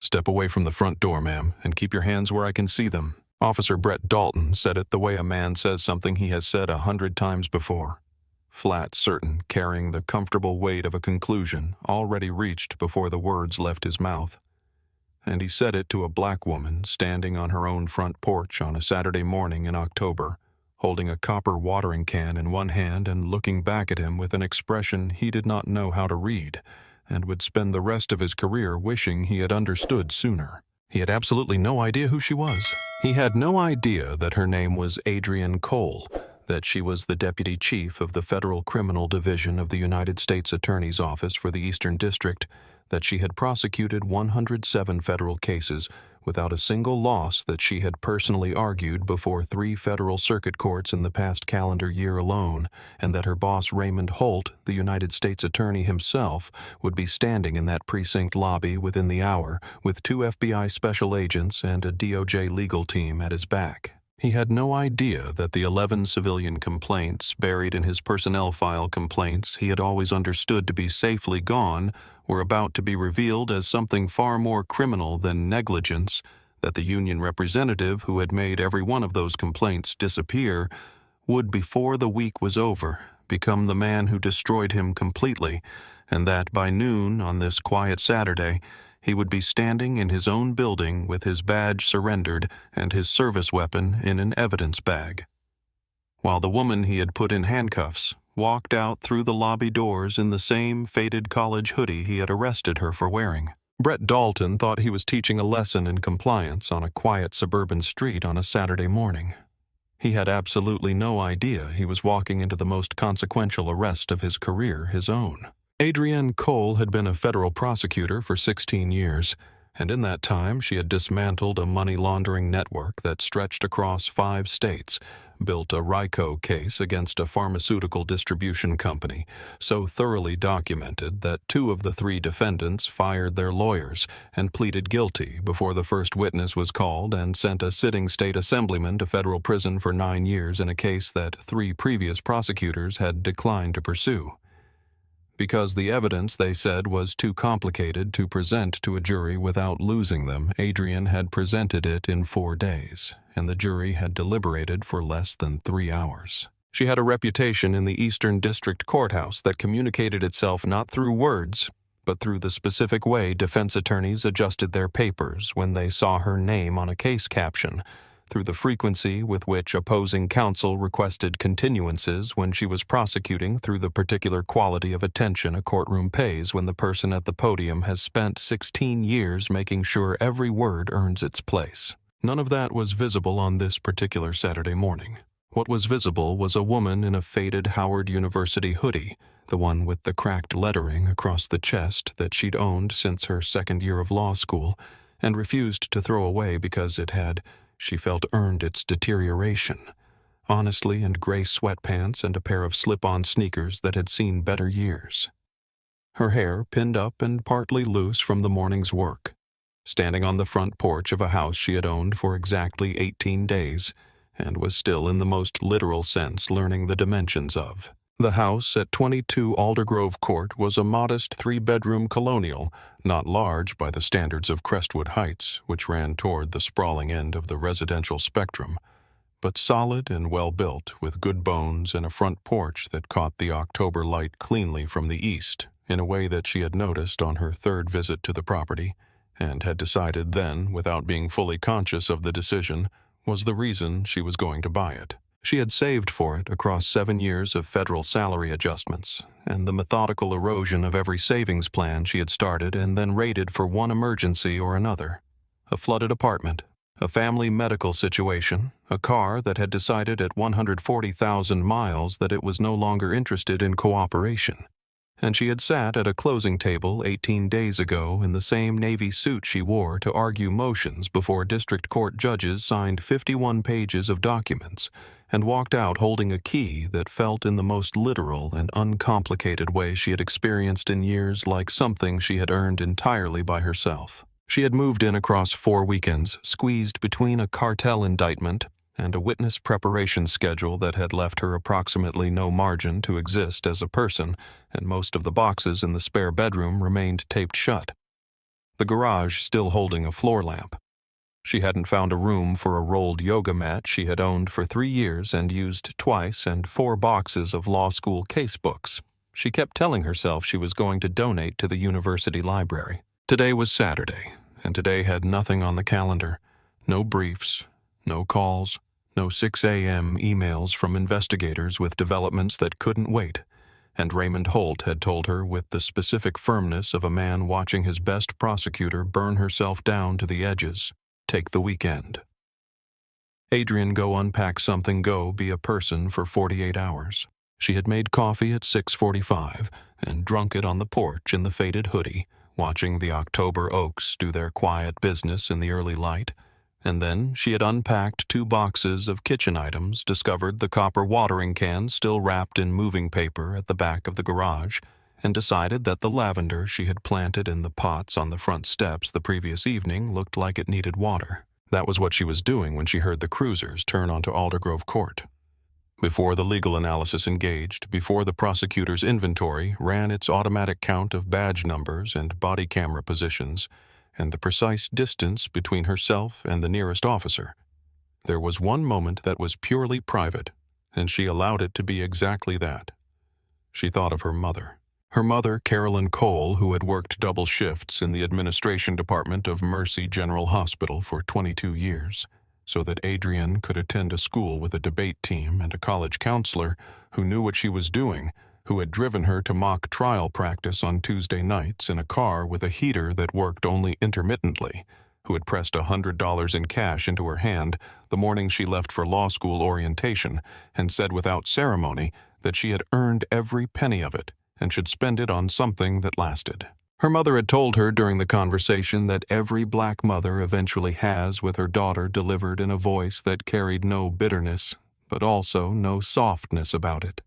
"Step away from the front door, ma'am, and keep your hands where I can see them." Officer Brett Dalton said it the way a man says something he has said 100 times before. Flat, certain, carrying the comfortable weight of a conclusion already reached before the words left his mouth. And he said it to a black woman standing on her own front porch on a Saturday morning in October, holding a copper watering can in one hand and looking back at him with an expression he did not know how to read, and would spend the rest of his career wishing he had understood sooner. He had absolutely no idea who she was. He had no idea that her name was Adrienne Cole, that she was the Deputy Chief of the Federal Criminal Division of the United States Attorney's Office for the Eastern District, that she had prosecuted 107 federal cases without a single loss, that she had personally argued before 3 federal circuit courts in the past calendar year alone, and that her boss Raymond Holt, the United States Attorney himself, would be standing in that precinct lobby within the hour with 2 FBI special agents and a DOJ legal team at his back. He had no idea that the 11 civilian complaints buried in his personnel file, complaints he had always understood to be safely gone, were about to be revealed as something far more criminal than negligence, that the union representative who had made every one of those complaints disappear would, before the week was over, become the man who destroyed him completely, and that by noon on this quiet Saturday, he would be standing in his own building with his badge surrendered and his service weapon in an evidence bag. While the woman he had put in handcuffs walked out through the lobby doors in the same faded college hoodie he had arrested her for wearing. Brett Dalton thought he was teaching a lesson in compliance on a quiet suburban street on a Saturday morning. He had absolutely no idea he was walking into the most consequential arrest of his career, his own. Adrienne Cole had been a federal prosecutor for 16 years, and in that time she had dismantled a money laundering network that stretched across 5 states, built a RICO case against a pharmaceutical distribution company, so thoroughly documented that 2 of the 3 defendants fired their lawyers and pleaded guilty before the first witness was called, and sent a sitting state assemblyman to federal prison for 9 years in a case that 3 previous prosecutors had declined to pursue. Because the evidence, they said, was too complicated to present to a jury without losing them, Adrienne had presented it in 4 days, and the jury had deliberated for less than 3 hours. She had a reputation in the Eastern District Courthouse that communicated itself not through words, but through the specific way defense attorneys adjusted their papers when they saw her name on a case caption, through the frequency with which opposing counsel requested continuances when she was prosecuting, through the particular quality of attention a courtroom pays when the person at the podium has spent 16 years making sure every word earns its place. None of that was visible on this particular Saturday morning. What was visible was a woman in a faded Howard University hoodie, the one with the cracked lettering across the chest that she'd owned since her second year of law school and refused to throw away because it had, she felt, earned its deterioration. Honestly, and gray sweatpants and a pair of slip-on sneakers that had seen better years. Her hair pinned up and partly loose from the morning's work. Standing on the front porch of a house she had owned for exactly 18 days, and was still in the most literal sense learning the dimensions of. The house at 22 Aldergrove Court was a modest 3-bedroom colonial, not large by the standards of Crestwood Heights, which ran toward the sprawling end of the residential spectrum, but solid and well-built, with good bones and a front porch that caught the October light cleanly from the east, in a way that she had noticed on her 3rd visit to the property, and had decided then, without being fully conscious of the decision, was the reason she was going to buy it. She had saved for it across 7 years of federal salary adjustments, and the methodical erosion of every savings plan she had started and then raided for one emergency or another. A flooded apartment, a family medical situation, a car that had decided at 140,000 miles that it was no longer interested in cooperation. And she had sat at a closing table 18 days ago in the same navy suit she wore to argue motions before district court judges, signed 51 pages of documents, and walked out holding a key that felt in the most literal and uncomplicated way she had experienced in years like something she had earned entirely by herself. She had moved in across 4 weekends, squeezed between a cartel indictment and a witness preparation schedule that had left her approximately no margin to exist as a person, and most of the boxes in the spare bedroom remained taped shut. the garage still holding a floor lamp. She hadn't found a room for a rolled yoga mat she had owned for 3 years and used twice, and 4 boxes of law school casebooks. She kept telling herself she was going to donate to the university library. Today was Saturday, and today had nothing on the calendar. No briefs, no calls, no 6 a.m. emails from investigators with developments that couldn't wait. And Raymond Holt had told her with the specific firmness of a man watching his best prosecutor burn herself down to the edges. Take the weekend. Adrian, go unpack something, go be a person for 48 hours. She had made coffee at 6:45 and drunk it on the porch in the faded hoodie, watching the October oaks do their quiet business in the early light. And then she had unpacked 2 boxes of kitchen items, discovered the copper watering can still wrapped in moving paper at the back of the garage, and decided that the lavender she had planted in the pots on the front steps the previous evening looked like it needed water. That was what she was doing when she heard the cruisers turn onto Aldergrove Court. Before the legal analysis engaged, before the prosecutor's inventory ran its automatic count of badge numbers and body camera positions, and the precise distance between herself and the nearest officer, there was one moment that was purely private, and she allowed it to be exactly that. She thought of her mother. Her mother, Carolyn Cole, who had worked double shifts in the administration department of Mercy General Hospital for 22 years, so that Adrian could attend a school with a debate team and a college counselor who knew what she was doing, who had driven her to mock trial practice on Tuesday nights in a car with a heater that worked only intermittently, who had pressed $100 in cash into her hand the morning she left for law school orientation and said without ceremony that she had earned every penny of it and should spend it on something that lasted. Her mother had told her during the conversation that every black mother eventually has with her daughter delivered in a voice that carried no bitterness, but also no softness about it.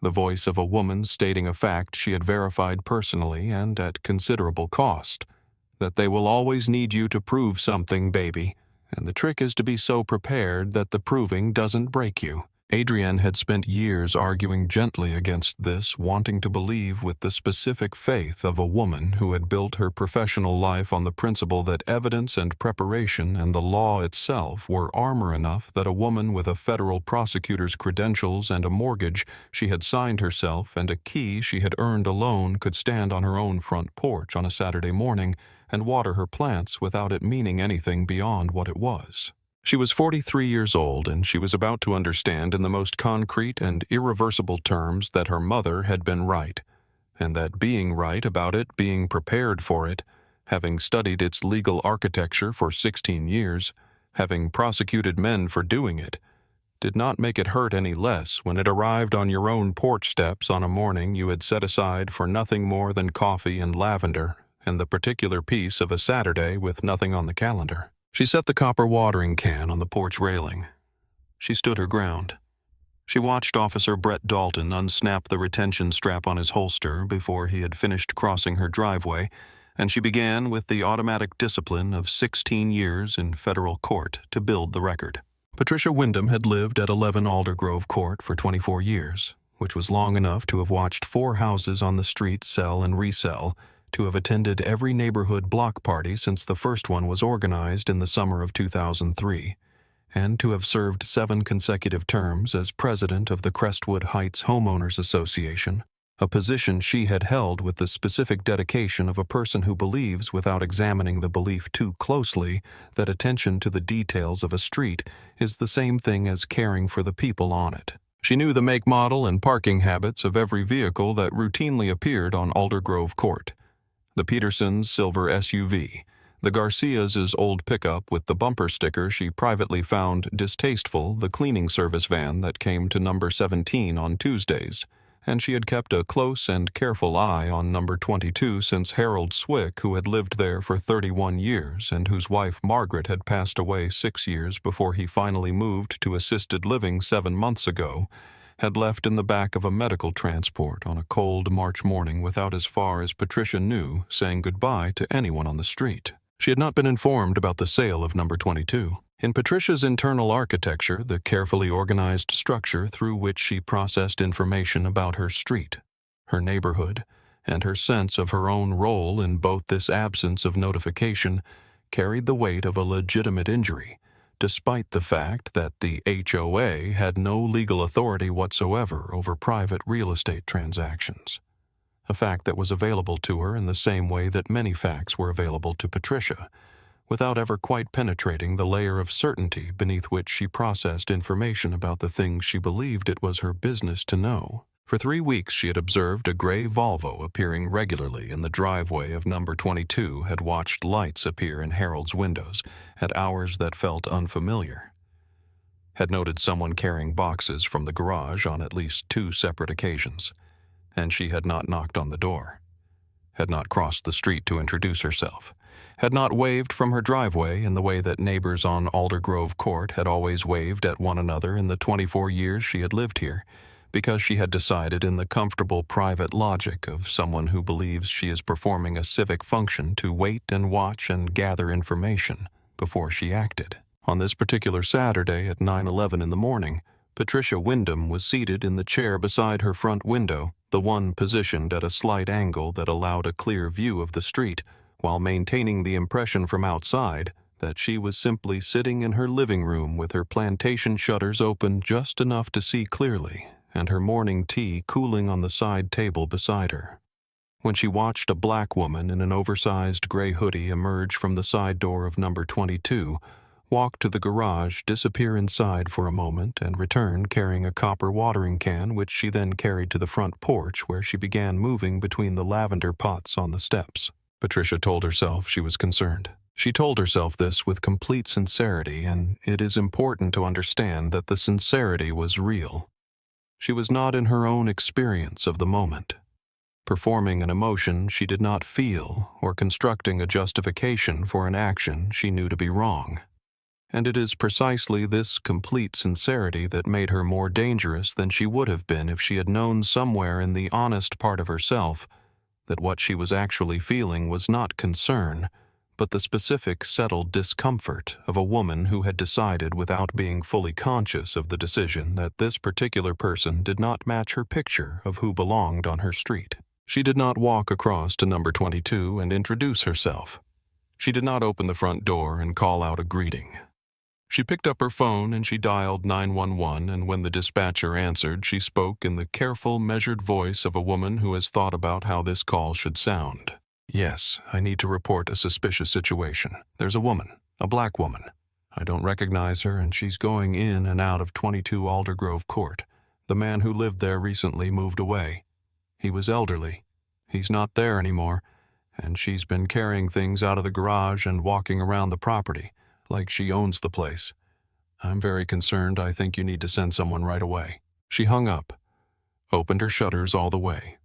The voice of a woman stating a fact she had verified personally and at considerable cost, that they will always need you to prove something, baby, and the trick is to be so prepared that the proving doesn't break you. Adrienne had spent years arguing gently against this, wanting to believe with the specific faith of a woman who had built her professional life on the principle that evidence and preparation and the law itself were armor enough that a woman with a federal prosecutor's credentials and a mortgage she had signed herself and a key she had earned alone could stand on her own front porch on a Saturday morning and water her plants without it meaning anything beyond what it was. She was 43 years old, and she was about to understand in the most concrete and irreversible terms that her mother had been right, and that being right about it, being prepared for it, having studied its legal architecture for 16 years, having prosecuted men for doing it, did not make it hurt any less when it arrived on your own porch steps on a morning you had set aside for nothing more than coffee and lavender, and the particular piece of a Saturday with nothing on the calendar. She set the copper watering can on the porch railing. She stood her ground. She watched Officer Brett Dalton unsnap the retention strap on his holster before he had finished crossing her driveway, and she began with the automatic discipline of 16 years in federal court to build the record. Patricia Wyndham had lived at 11 Aldergrove Court for 24 years, which was long enough to have watched 4 houses on the street sell and resell, to have attended every neighborhood block party since the first one was organized in the summer of 2003, and to have served 7 consecutive terms as president of the Crestwood Heights Homeowners Association, a position she had held with the specific dedication of a person who believes, without examining the belief too closely, that attention to the details of a street is the same thing as caring for the people on it. She knew the make, model, and parking habits of every vehicle that routinely appeared on Aldergrove Court. The Petersons' silver SUV, the Garcias' old pickup with the bumper sticker she privately found distasteful, the cleaning service van that came to number 17 on Tuesdays, and she had kept a close and careful eye on number 22 since Harold Swick, who had lived there for 31 years and whose wife Margaret had passed away 6 years before he finally moved to assisted living 7 months ago, had left in the back of a medical transport on a cold March morning without, as far as Patricia knew, saying goodbye to anyone on the street. She had not been informed about the sale of number 22. In Patricia's internal architecture, the carefully organized structure through which she processed information about her street, her neighborhood, and her sense of her own role in both this absence of notification carried the weight of a legitimate injury, despite the fact that the HOA had no legal authority whatsoever over private real estate transactions. A fact that was available to her in the same way that many facts were available to Patricia, without ever quite penetrating the layer of certainty beneath which she processed information about the things she believed it was her business to know. For 3 weeks she had observed a gray Volvo appearing regularly in the driveway of number 22, had watched lights appear in Harold's windows at hours that felt unfamiliar, had noted someone carrying boxes from the garage on at least 2 separate occasions, and she had not knocked on the door, had not crossed the street to introduce herself, had not waved from her driveway in the way that neighbors on Aldergrove Court had always waved at one another in the 24 years she had lived here, because she had decided in the comfortable private logic of someone who believes she is performing a civic function to wait and watch and gather information before she acted. On this particular Saturday at 9:11 in the morning, Patricia Wyndham was seated in the chair beside her front window, the one positioned at a slight angle that allowed a clear view of the street, while maintaining the impression from outside that she was simply sitting in her living room with her plantation shutters open just enough to see clearly, and her morning tea cooling on the side table beside her, when she watched a black woman in an oversized gray hoodie emerge from the side door of number 22, walk to the garage, disappear inside for a moment, and return carrying a copper watering can, which she then carried to the front porch, where she began moving between the lavender pots on the steps. Patricia told herself she was concerned. She told herself this with complete sincerity, and it is important to understand that the sincerity was real. She was not in her own experience of the moment, performing an emotion she did not feel or constructing a justification for an action she knew to be wrong. And it is precisely this complete sincerity that made her more dangerous than she would have been if she had known somewhere in the honest part of herself that what she was actually feeling was not concern, but the specific settled discomfort of a woman who had decided without being fully conscious of the decision that this particular person did not match her picture of who belonged on her street. She did not walk across to number 22 and introduce herself. She did not open the front door and call out a greeting. She picked up her phone and she dialed 911, and when the dispatcher answered, she spoke in the careful, measured voice of a woman who has thought about how this call should sound. "Yes, I need to report a suspicious situation. There's a woman, a black woman. I don't recognize her, and she's going in and out of 22 Aldergrove Court. The man who lived there recently moved away. He was elderly. He's not there anymore, and she's been carrying things out of the garage and walking around the property, like she owns the place. I'm very concerned. I think you need to send someone right away." She hung up, opened her shutters all the way,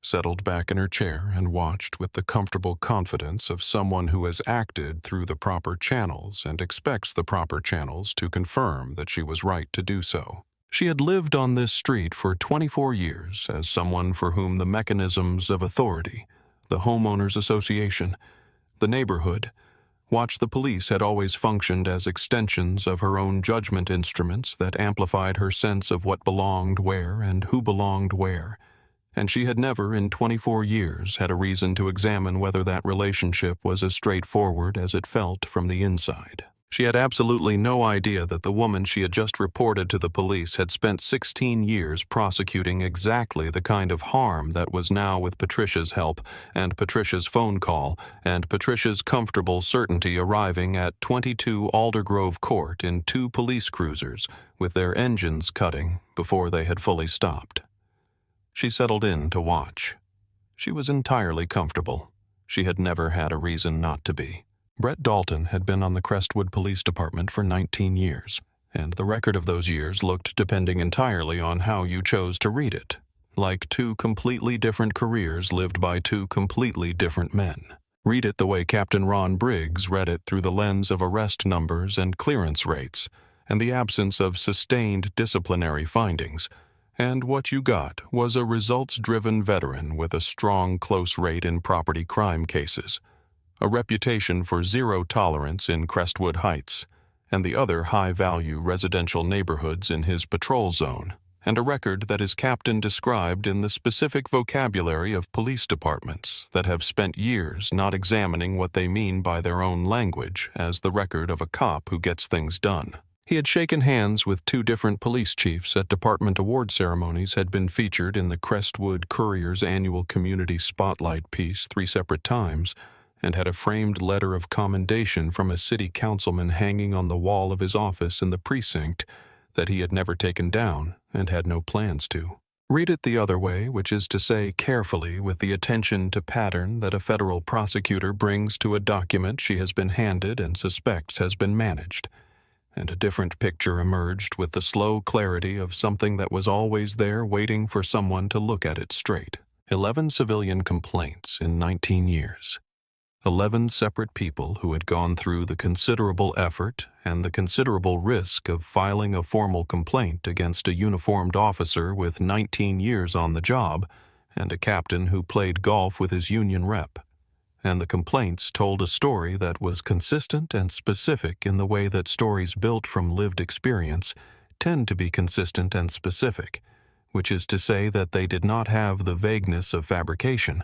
settled back in her chair, and watched with the comfortable confidence of someone who has acted through the proper channels and expects the proper channels to confirm that she was right to do so. She had lived on this street for 24 years as someone for whom the mechanisms of authority, the homeowners association, the neighborhood, the police had always functioned as extensions of her own judgment instruments that amplified her sense of what belonged where and who belonged where, and she had never in 24 years had a reason to examine whether that relationship was as straightforward as it felt from the inside. She had absolutely no idea that the woman she had just reported to the police had spent 16 years prosecuting exactly the kind of harm that was now, with Patricia's help and Patricia's phone call and Patricia's comfortable certainty, arriving at 22 Aldergrove Court in 2 police cruisers with their engines cutting before they had fully stopped. She settled in to watch. She was entirely comfortable. She had never had a reason not to be. Brett Dalton had been on the Crestwood Police Department for 19 years, and the record of those years looked, depending entirely on how you chose to read it, like 2 completely different careers lived by 2 completely different men. Read it the way Captain Ron Briggs read it, through the lens of arrest numbers and clearance rates, and the absence of sustained disciplinary findings, and what you got was a results-driven veteran with a strong close rate in property crime cases, a reputation for zero tolerance in Crestwood Heights, and the other high-value residential neighborhoods in his patrol zone. and a record that his captain described in the specific vocabulary of police departments that have spent years not examining what they mean by their own language as the record of a cop who gets things done. He had shaken hands with 2 different police chiefs at department award ceremonies, had been featured in the Crestwood Courier's annual community spotlight piece 3 separate times, and had a framed letter of commendation from a city councilman hanging on the wall of his office in the precinct that he had never taken down and had no plans to. Read it the other way, which is to say carefully with the attention to pattern that a federal prosecutor brings to a document she has been handed and suspects has been managed, and a different picture emerged with the slow clarity of something that was always there waiting for someone to look at it straight. 11 civilian complaints in 19 years. 11 separate people who had gone through the considerable effort and the considerable risk of filing a formal complaint against a uniformed officer with 19 years on the job and a captain who played golf with his union rep. And the complaints told a story that was consistent and specific in the way that stories built from lived experience tend to be consistent and specific, which is to say that they did not have the vagueness of fabrication,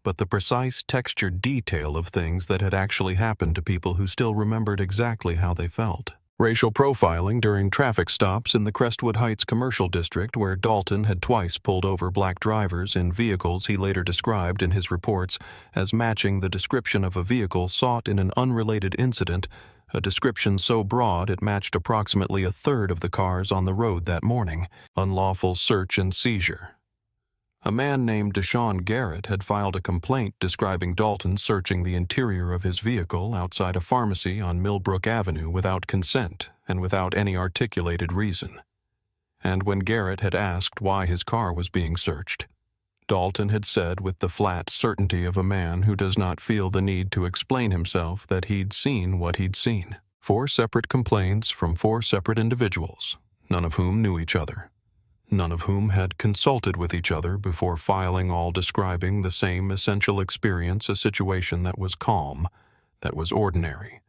but the precise textured detail of things that had actually happened to people who still remembered exactly how they felt. Racial profiling during traffic stops in the Crestwood Heights commercial district, where Dalton had twice pulled over black drivers in vehicles he later described in his reports as matching the description of a vehicle sought in an unrelated incident, a description so broad it matched approximately a third of the cars on the road that morning. Unlawful search and seizure. A man named Deshaun Garrett had filed a complaint describing Dalton searching the interior of his vehicle outside a pharmacy on Millbrook Avenue without consent and without any articulated reason. And when Garrett had asked why his car was being searched, Dalton had said with the flat certainty of a man who does not feel the need to explain himself that he'd seen what he'd seen. 4 separate complaints from 4 separate individuals, none of whom knew each other. None of whom had consulted with each other before filing, all describing the same essential experience, a situation that was calm, that was ordinary,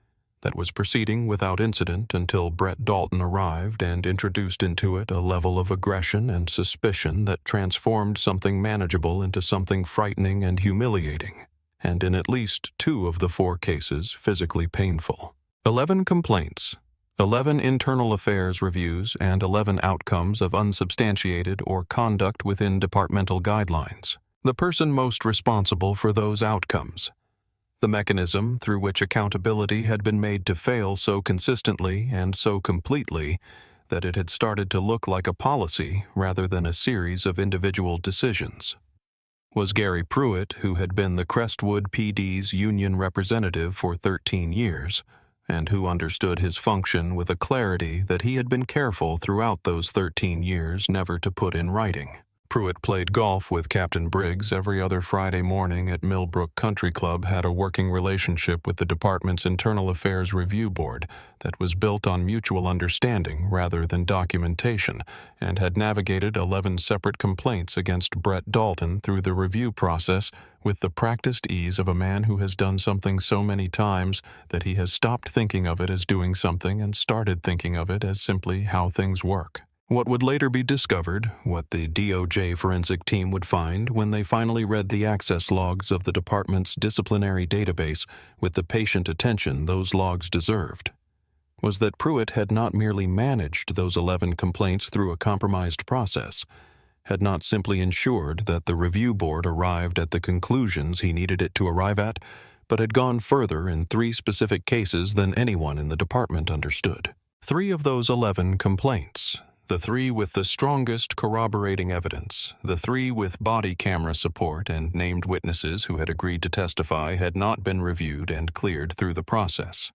that was proceeding without incident until Brett Dalton arrived and introduced into it a level of aggression and suspicion that transformed something manageable into something frightening and humiliating, and in at least 2 of the 4 cases physically painful. 11 complaints. 11 internal affairs reviews and 11 outcomes of unsubstantiated or conduct within departmental guidelines. The person most responsible for those outcomes. The mechanism through which accountability had been made to fail so consistently and so completely that it had started to look like a policy rather than a series of individual decisions. Was Gary Pruitt, who had been the Crestwood PD's union representative for 13 years, and who understood his function with a clarity that he had been careful throughout those 13 years never to put in writing. Pruitt played golf with Captain Briggs every other Friday morning at Millbrook Country Club, had a working relationship with the department's Internal Affairs Review Board that was built on mutual understanding rather than documentation, and had navigated 11 separate complaints against Brett Dalton through the review process with the practiced ease of a man who has done something so many times that he has stopped thinking of it as doing something and started thinking of it as simply how things work. What would later be discovered, what the DOJ forensic team would find when they finally read the access logs of the department's disciplinary database with the patient attention those logs deserved, was that Pruitt had not merely managed those 11 complaints through a compromised process, had not simply ensured that the review board arrived at the conclusions he needed it to arrive at, but had gone further in 3 specific cases than anyone in the department understood. 3 of those 11 complaints, the 3 with the strongest corroborating evidence, the 3 with body camera support and named witnesses who had agreed to testify, had not been reviewed and cleared through the process.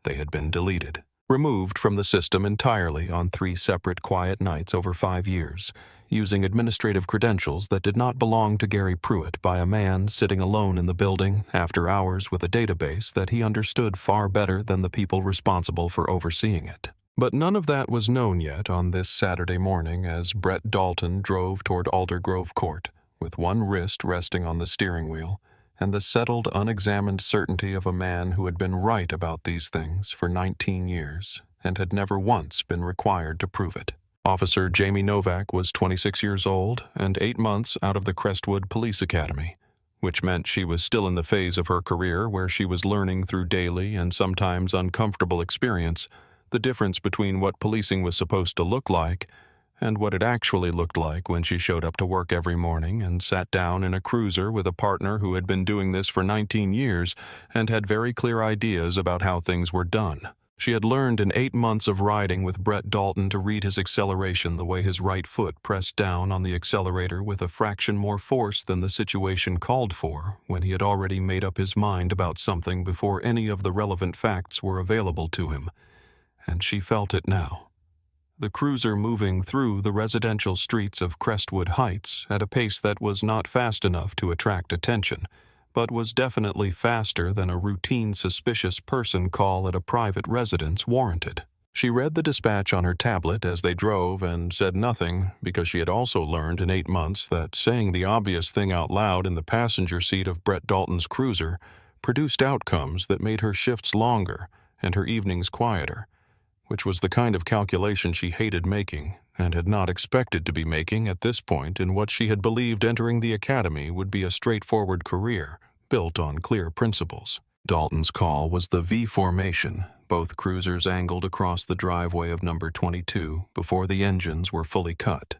They had been deleted, removed from the system entirely on 3 separate quiet nights over 5 years, using administrative credentials that did not belong to Gary Pruitt by a man sitting alone in the building after hours with a database that he understood far better than the people responsible for overseeing it. But none of that was known yet on this Saturday morning as Brett Dalton drove toward Aldergrove Court, with one wrist resting on the steering wheel, and the settled, unexamined certainty of a man who had been right about these things for 19 years and had never once been required to prove it. Officer Jamie Novak was 26 years old and 8 months out of the Crestwood Police Academy, which meant she was still in the phase of her career where she was learning through daily and sometimes uncomfortable experience the difference between what policing was supposed to look like and what it actually looked like when she showed up to work every morning and sat down in a cruiser with a partner who had been doing this for 19 years and had very clear ideas about how things were done. She had learned in 8 months of riding with Brett Dalton to read his acceleration the way his right foot pressed down on the accelerator with a fraction more force than the situation called for when he had already made up his mind about something before any of the relevant facts were available to him. And she felt it now. The cruiser moving through the residential streets of Crestwood Heights at a pace that was not fast enough to attract attention, but was definitely faster than a routine suspicious person call at a private residence warranted. She read the dispatch on her tablet as they drove and said nothing because she had also learned in 8 months that saying the obvious thing out loud in the passenger seat of Brett Dalton's cruiser produced outcomes that made her shifts longer and her evenings quieter, which was the kind of calculation she hated making and had not expected to be making at this point in what she had believed entering the academy would be a straightforward career built on clear principles. Dalton's call was the V formation, both cruisers angled across the driveway of number 22 before the engines were fully cut.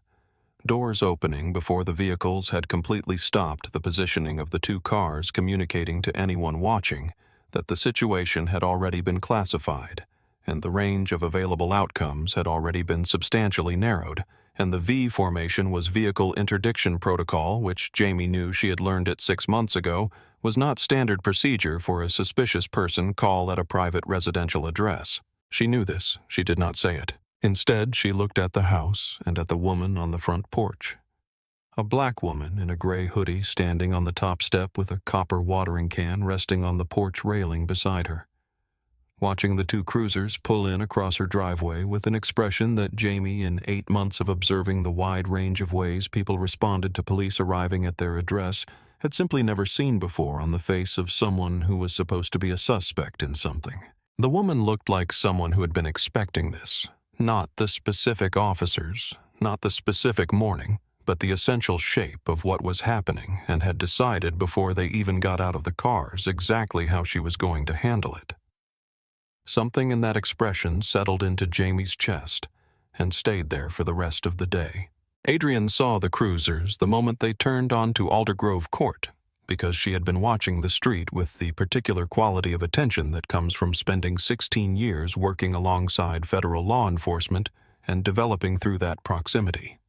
Doors opening before the vehicles had completely stopped the positioning of the 2 cars, communicating to anyone watching that the situation had already been classified, and the range of available outcomes had already been substantially narrowed, and the V formation was vehicle interdiction protocol, which Jamie knew she had learned it 6 months ago, was not standard procedure for a suspicious person call at a private residential address. She knew this, she did not say it. Instead, she looked at the house and at the woman on the front porch. A black woman in a gray hoodie standing on the top step with a copper watering can resting on the porch railing beside her. Watching the 2 cruisers pull in across her driveway with an expression that Jamie, in 8 months of observing the wide range of ways people responded to police arriving at their address, had simply never seen before on the face of someone who was supposed to be a suspect in something. The woman looked like someone who had been expecting this, not the specific officers, not the specific morning, but the essential shape of what was happening, and had decided before they even got out of the cars exactly how she was going to handle it. Something in that expression settled into Jamie's chest and stayed there for the rest of the day. Adrian saw the cruisers the moment they turned onto Aldergrove Court, because she had been watching the street with the particular quality of attention that comes from spending 16 years working alongside federal law enforcement and developing through that proximity.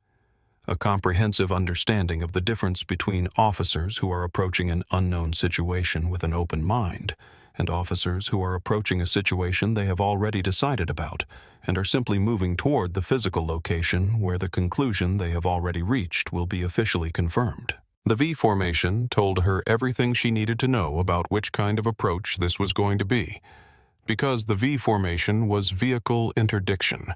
A comprehensive understanding of the difference between officers who are approaching an unknown situation with an open mind and officers who are approaching a situation they have already decided about and are simply moving toward the physical location where the conclusion they have already reached will be officially confirmed. The V formation told her everything she needed to know about which kind of approach this was going to be, because the V formation was vehicle interdiction,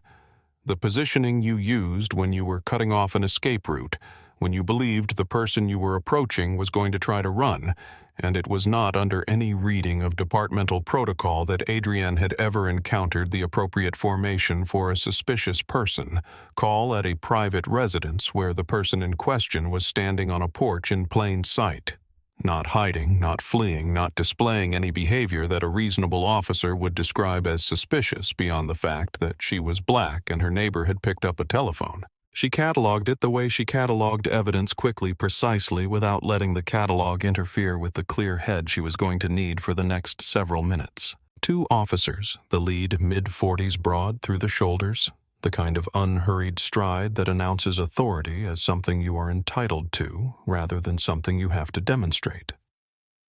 the positioning you used when you were cutting off an escape route, when you believed the person you were approaching was going to try to run, and it was not under any reading of departmental protocol that Adrienne had ever encountered the appropriate formation for a suspicious person call at a private residence where the person in question was standing on a porch in plain sight, not hiding, not fleeing, not displaying any behavior that a reasonable officer would describe as suspicious beyond the fact that she was black and her neighbor had picked up a telephone. She cataloged it the way she cataloged evidence quickly, precisely, without letting the catalog interfere with the clear head she was going to need for the next several minutes. 2 officers, the lead mid-40s broad through the shoulders, the kind of unhurried stride that announces authority as something you are entitled to rather than something you have to demonstrate.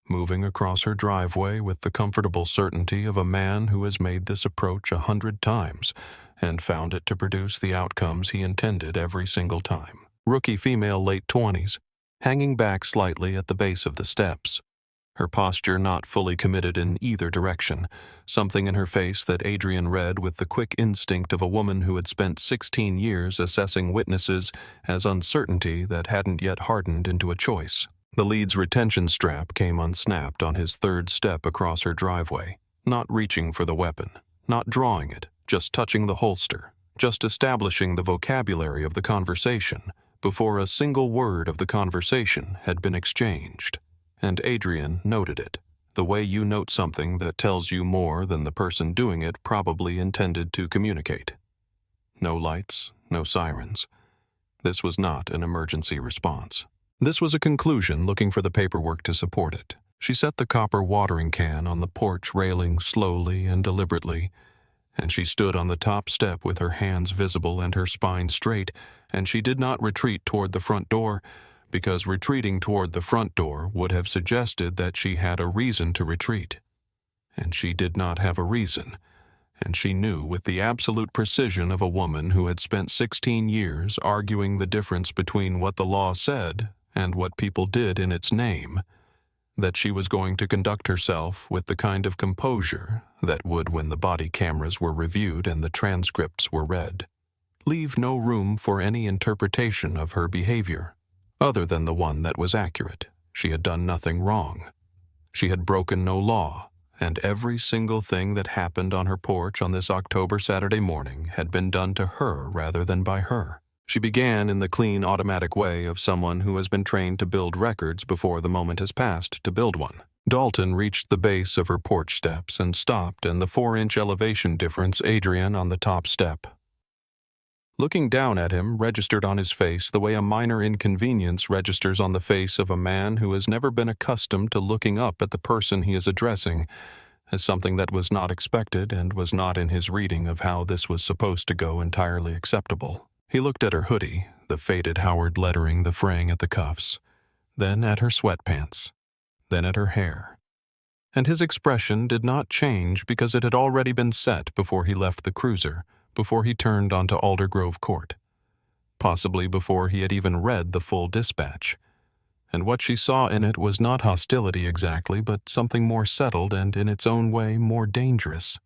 Moving across her driveway with the comfortable certainty of a man who has made this approach 100 times, and found it to produce the outcomes he intended every single time. Rookie female, late 20s, hanging back slightly at the base of the steps, her posture not fully committed in either direction, something in her face that Adrian read with the quick instinct of a woman who had spent 16 years assessing witnesses as uncertainty that hadn't yet hardened into a choice. The lead's retention strap came unsnapped on his 3rd step across her driveway, not reaching for the weapon, not drawing it, just touching the holster, just establishing the vocabulary of the conversation before a single word of the conversation had been exchanged. And Adrian noted it, the way you note something that tells you more than the person doing it probably intended to communicate. No lights, no sirens. This was not an emergency response. This was a conclusion looking for the paperwork to support it. She set the copper watering can on the porch railing slowly and deliberately, and she stood on the top step with her hands visible and her spine straight, and she did not retreat toward the front door, because retreating toward the front door would have suggested that she had a reason to retreat. And she did not have a reason, and she knew with the absolute precision of a woman who had spent 16 years arguing the difference between what the law said and what people did in its name, that she was going to conduct herself with the kind of composure that would when the body cameras were reviewed and the transcripts were read. Leave no room for any interpretation of her behavior, other than the one that was accurate. She had done nothing wrong. She had broken no law, and every single thing that happened on her porch on this October Saturday morning had been done to her rather than by her. She began in the clean, automatic way of someone who has been trained to build records before the moment has passed to build one. Dalton reached the base of her porch steps and stopped in the 4-inch elevation difference Adrian on the top step. Looking down at him registered on his face the way a minor inconvenience registers on the face of a man who has never been accustomed to looking up at the person he is addressing, as something that was not expected and was not in his reading of how this was supposed to go entirely acceptable. He looked at her hoodie, the faded Howard lettering, the fraying at the cuffs, then at her sweatpants, then at her hair. And his expression did not change because it had already been set before he left the cruiser, before he turned onto Aldergrove Court, possibly before he had even read the full dispatch. And what she saw in it was not hostility exactly, but something more settled and in its own way more dangerous,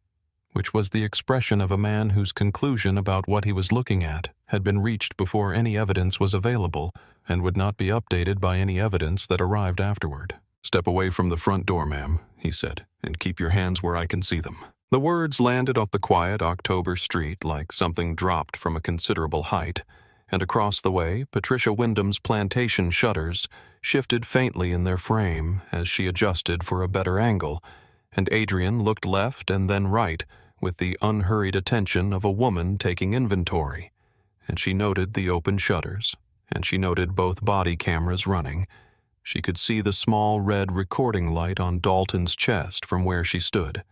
which was the expression of a man whose conclusion about what he was looking at had been reached before any evidence was available and would not be updated by any evidence that arrived afterward. "Step away from the front door, ma'am," he said, "and keep your hands where I can see them." The words landed off the quiet October street like something dropped from a considerable height, and across the way, Patricia Wyndham's plantation shutters shifted faintly in their frame as she adjusted for a better angle, and Adrian looked left and then right with the unhurried attention of a woman taking inventory, and she noted the open shutters, and she noted both body cameras running. She could see the small red recording light on Dalton's chest from where she stood,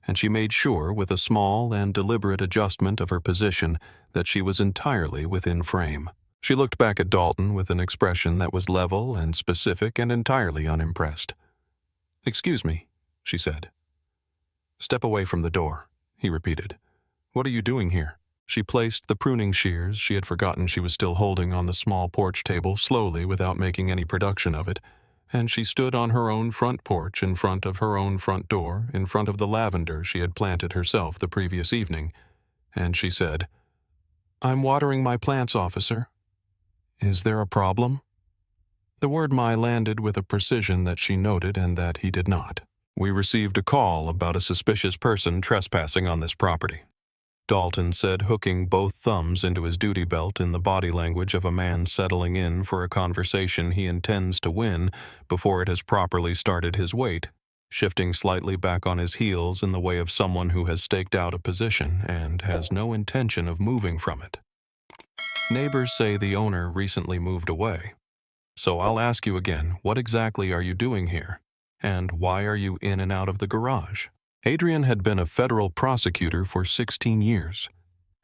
and she made sure with a small and deliberate adjustment of her position that she was entirely within frame. She looked back at Dalton with an expression that was level and specific and entirely unimpressed. "Excuse me," she said. "Step away from the door," he repeated. "What are you doing here?" She placed the pruning shears she had forgotten she was still holding on the small porch table slowly without making any production of it, and she stood on her own front porch in front of her own front door, in front of the lavender she had planted herself the previous evening, and she said, "I'm watering my plants, officer." "Is there a problem?" The word "my" landed with a precision that she noted and that he did not. "We received a call about a suspicious person trespassing on this property," Dalton said, hooking both thumbs into his duty belt in the body language of a man settling in for a conversation he intends to win before it has properly started his weight, shifting slightly back on his heels in the way of someone who has staked out a position and has no intention of moving from it. "Neighbors say the owner recently moved away. So I'll ask you again, what exactly are you doing here? And why are you in and out of the garage?" Adrian had been a federal prosecutor for 16 years,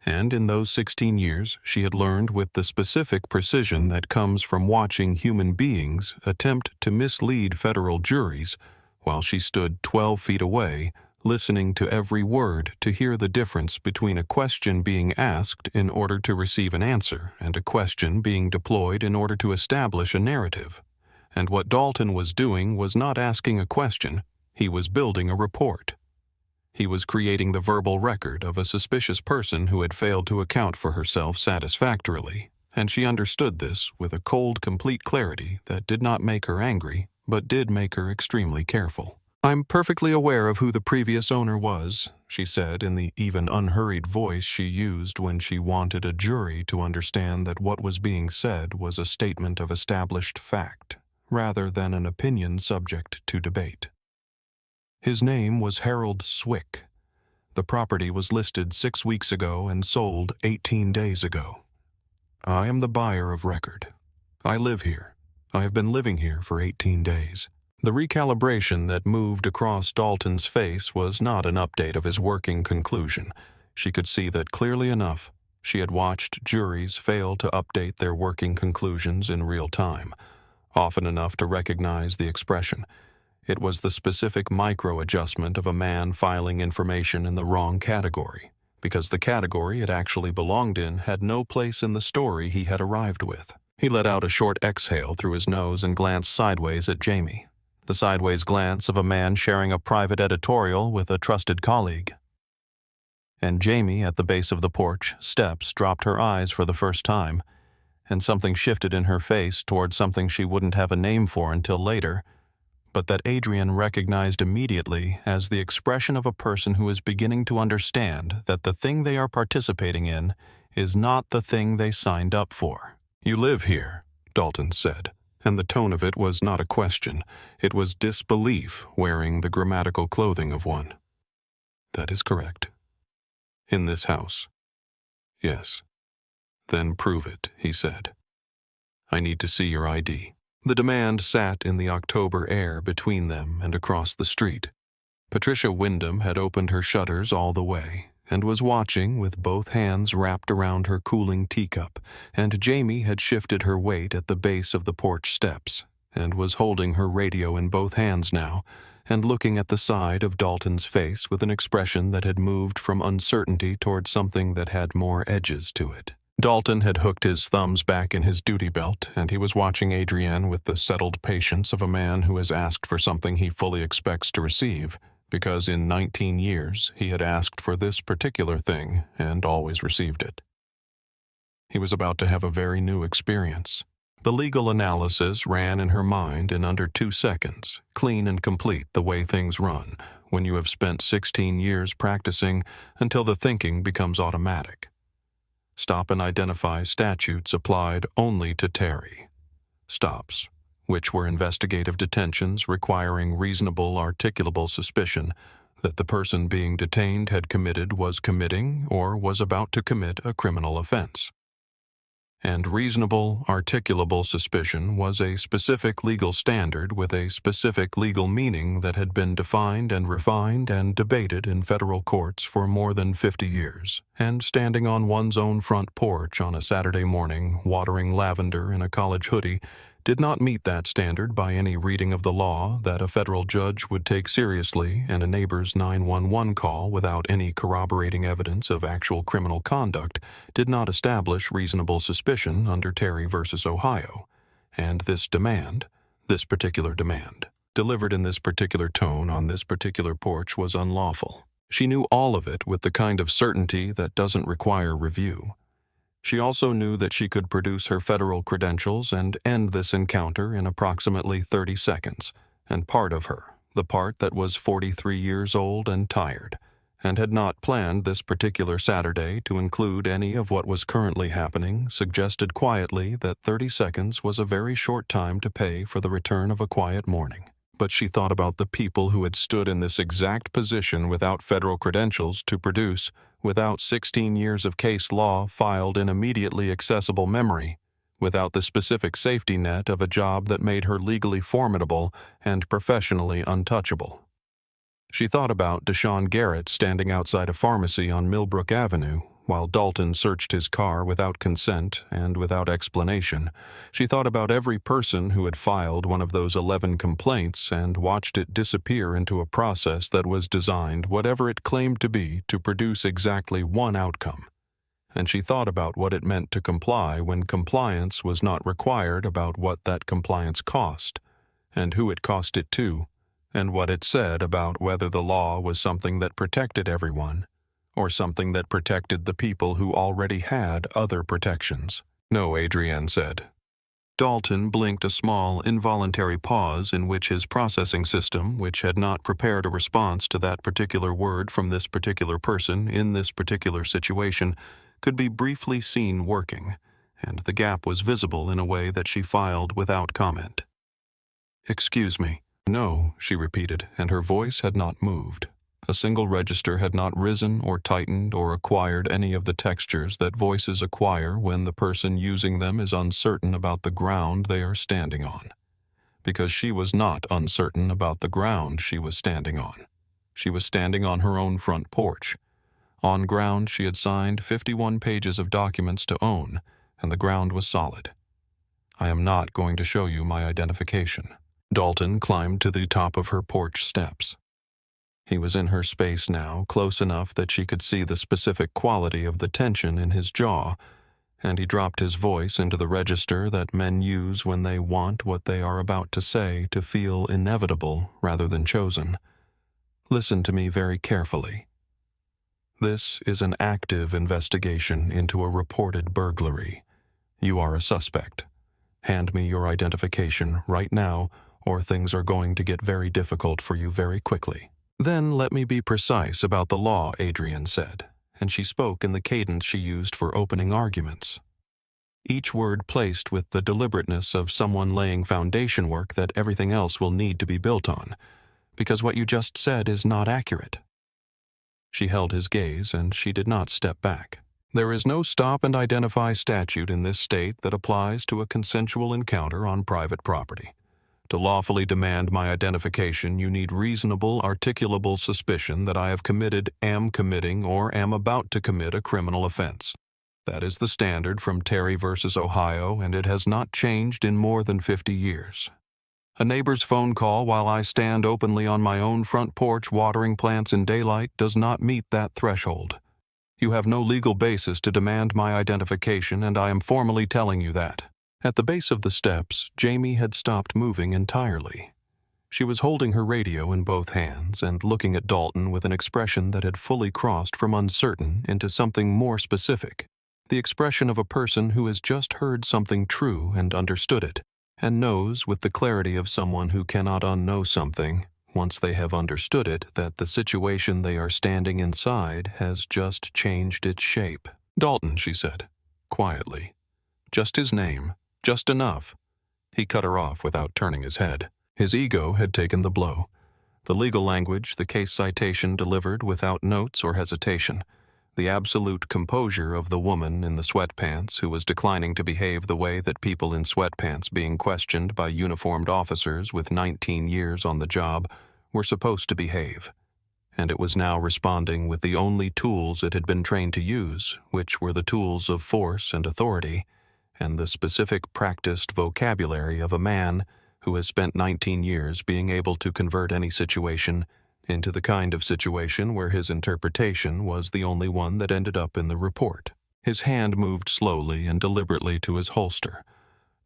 and in those 16 years she had learned with the specific precision that comes from watching human beings attempt to mislead federal juries while she stood 12 feet away, listening to every word to hear the difference between a question being asked in order to receive an answer and a question being deployed in order to establish a narrative. And what Dalton was doing was not asking a question, he was building a report. He was creating the verbal record of a suspicious person who had failed to account for herself satisfactorily, and she understood this with a cold, complete clarity that did not make her angry, but did make her extremely careful. "I'm perfectly aware of who the previous owner was," she said in the even unhurried voice she used when she wanted a jury to understand that what was being said was a statement of established fact, rather than an opinion subject to debate. "His name was Harold Swick. The property was listed 6 weeks ago and sold 18 days ago. I am the buyer of record. I live here. I have been living here for 18 days. The recalibration that moved across Dalton's face was not an update of his working conclusion. She could see that clearly enough. She had watched juries fail to update their working conclusions in real time, often enough to recognize the expression. It was the specific micro-adjustment of a man filing information in the wrong category, because the category it actually belonged in had no place in the story he had arrived with. He let out a short exhale through his nose and glanced sideways at Jamie. The sideways glance of a man sharing a private editorial with a trusted colleague. And Jamie, at the base of the porch steps, dropped her eyes for the first time, and something shifted in her face toward something she wouldn't have a name for until later, but that Adrian recognized immediately as the expression of a person who is beginning to understand that the thing they are participating in is not the thing they signed up for. "You live here," Dalton said, and the tone of it was not a question. It was disbelief wearing the grammatical clothing of one. "That is correct." "In this house?" "Yes." "Then prove it," he said. "I need to see your ID." The demand sat in the October air between them and across the street. Patricia Wyndham had opened her shutters all the way and was watching with both hands wrapped around her cooling teacup, and Jamie had shifted her weight at the base of the porch steps and was holding her radio in both hands now and looking at the side of Dalton's face with an expression that had moved from uncertainty toward something that had more edges to it. Dalton had hooked his thumbs back in his duty belt, and he was watching Adrienne with the settled patience of a man who has asked for something he fully expects to receive, because in 19 years he had asked for this particular thing and always received it. He was about to have a very new experience. The legal analysis ran in her mind in under 2 seconds, clean and complete the way things run when you have spent 16 years practicing until the thinking becomes automatic. Stop and identify statutes applied only to Terry. Stops, which were investigative detentions requiring reasonable articulable suspicion that the person being detained had committed, was committing, or was about to commit a criminal offense. And reasonable, articulable suspicion was a specific legal standard with a specific legal meaning that had been defined and refined and debated in federal courts for more than 50 years, and standing on one's own front porch on a Saturday morning, watering lavender in a college hoodie, did not meet that standard by any reading of the law that a federal judge would take seriously, and a neighbor's 911 call without any corroborating evidence of actual criminal conduct did not establish reasonable suspicion under Terry v. Ohio. And this particular demand, delivered in this particular tone on this particular porch, was unlawful. She knew all of it with the kind of certainty that doesn't require review. She also knew that she could produce her federal credentials and end this encounter in approximately 30 seconds, and part of her, the part that was 43 years old and tired, and had not planned this particular Saturday to include any of what was currently happening, suggested quietly that 30 seconds was a very short time to pay for the return of a quiet morning. But she thought about the people who had stood in this exact position without federal credentials to produce, without 16 years of case law filed in immediately accessible memory, without the specific safety net of a job that made her legally formidable and professionally untouchable. She thought about Deshaun Garrett standing outside a pharmacy on Millbrook Avenue while Dalton searched his car without consent and without explanation. She thought about every person who had filed one of those 11 complaints and watched it disappear into a process that was designed, whatever it claimed to be, to produce exactly one outcome. And she thought about what it meant to comply when compliance was not required, about what that compliance cost, and who it cost it to, and what it said about whether the law was something that protected everyone, or something that protected the people who already had other protections. "No," Adrienne said. Dalton blinked a small, involuntary pause in which his processing system, which had not prepared a response to that particular word from this particular person in this particular situation, could be briefly seen working, and the gap was visible in a way that she filed without comment. "Excuse me." "No," she repeated, and her voice had not moved. A single register had not risen or tightened or acquired any of the textures that voices acquire when the person using them is uncertain about the ground they are standing on. Because she was not uncertain about the ground she was standing on. She was standing on her own front porch, on ground she had signed 51 pages of documents to own, and the ground was solid. "I am not going to show you my identification." Dalton climbed to the top of her porch steps. He was in her space now, close enough that she could see the specific quality of the tension in his jaw, and he dropped his voice into the register that men use when they want what they are about to say to feel inevitable rather than chosen. "Listen to me very carefully. This is an active investigation into a reported burglary. You are a suspect. Hand me your identification right now, or things are going to get very difficult for you very quickly." "Then let me be precise about the law," Adrian said, and she spoke in the cadence she used for opening arguments. Each word placed with the deliberateness of someone laying foundation work that everything else will need to be built on, because what you just said is not accurate. She held his gaze, and she did not step back. "There is no stop and identify statute in this state that applies to a consensual encounter on private property. To lawfully demand my identification, you need reasonable, articulable suspicion that I have committed, am committing, or am about to commit a criminal offense. That is the standard from Terry versus Ohio, and it has not changed in more than 50 years. A neighbor's phone call while I stand openly on my own front porch watering plants in daylight does not meet that threshold. You have no legal basis to demand my identification, and I am formally telling you that." At the base of the steps, Jamie had stopped moving entirely. She was holding her radio in both hands and looking at Dalton with an expression that had fully crossed from uncertain into something more specific, the expression of a person who has just heard something true and understood it, and knows with the clarity of someone who cannot unknow something, once they have understood it, that the situation they are standing inside has just changed its shape. "Dalton," she said, quietly. "Just his name. Just enough." He cut her off without turning his head. His ego had taken the blow. The legal language, the case citation delivered without notes or hesitation. The absolute composure of the woman in the sweatpants who was declining to behave the way that people in sweatpants being questioned by uniformed officers with 19 years on the job were supposed to behave. And it was now responding with the only tools it had been trained to use, which were the tools of force and authority, and the specific practiced vocabulary of a man who has spent 19 years being able to convert any situation into the kind of situation where his interpretation was the only one that ended up in the report. His hand moved slowly and deliberately to his holster,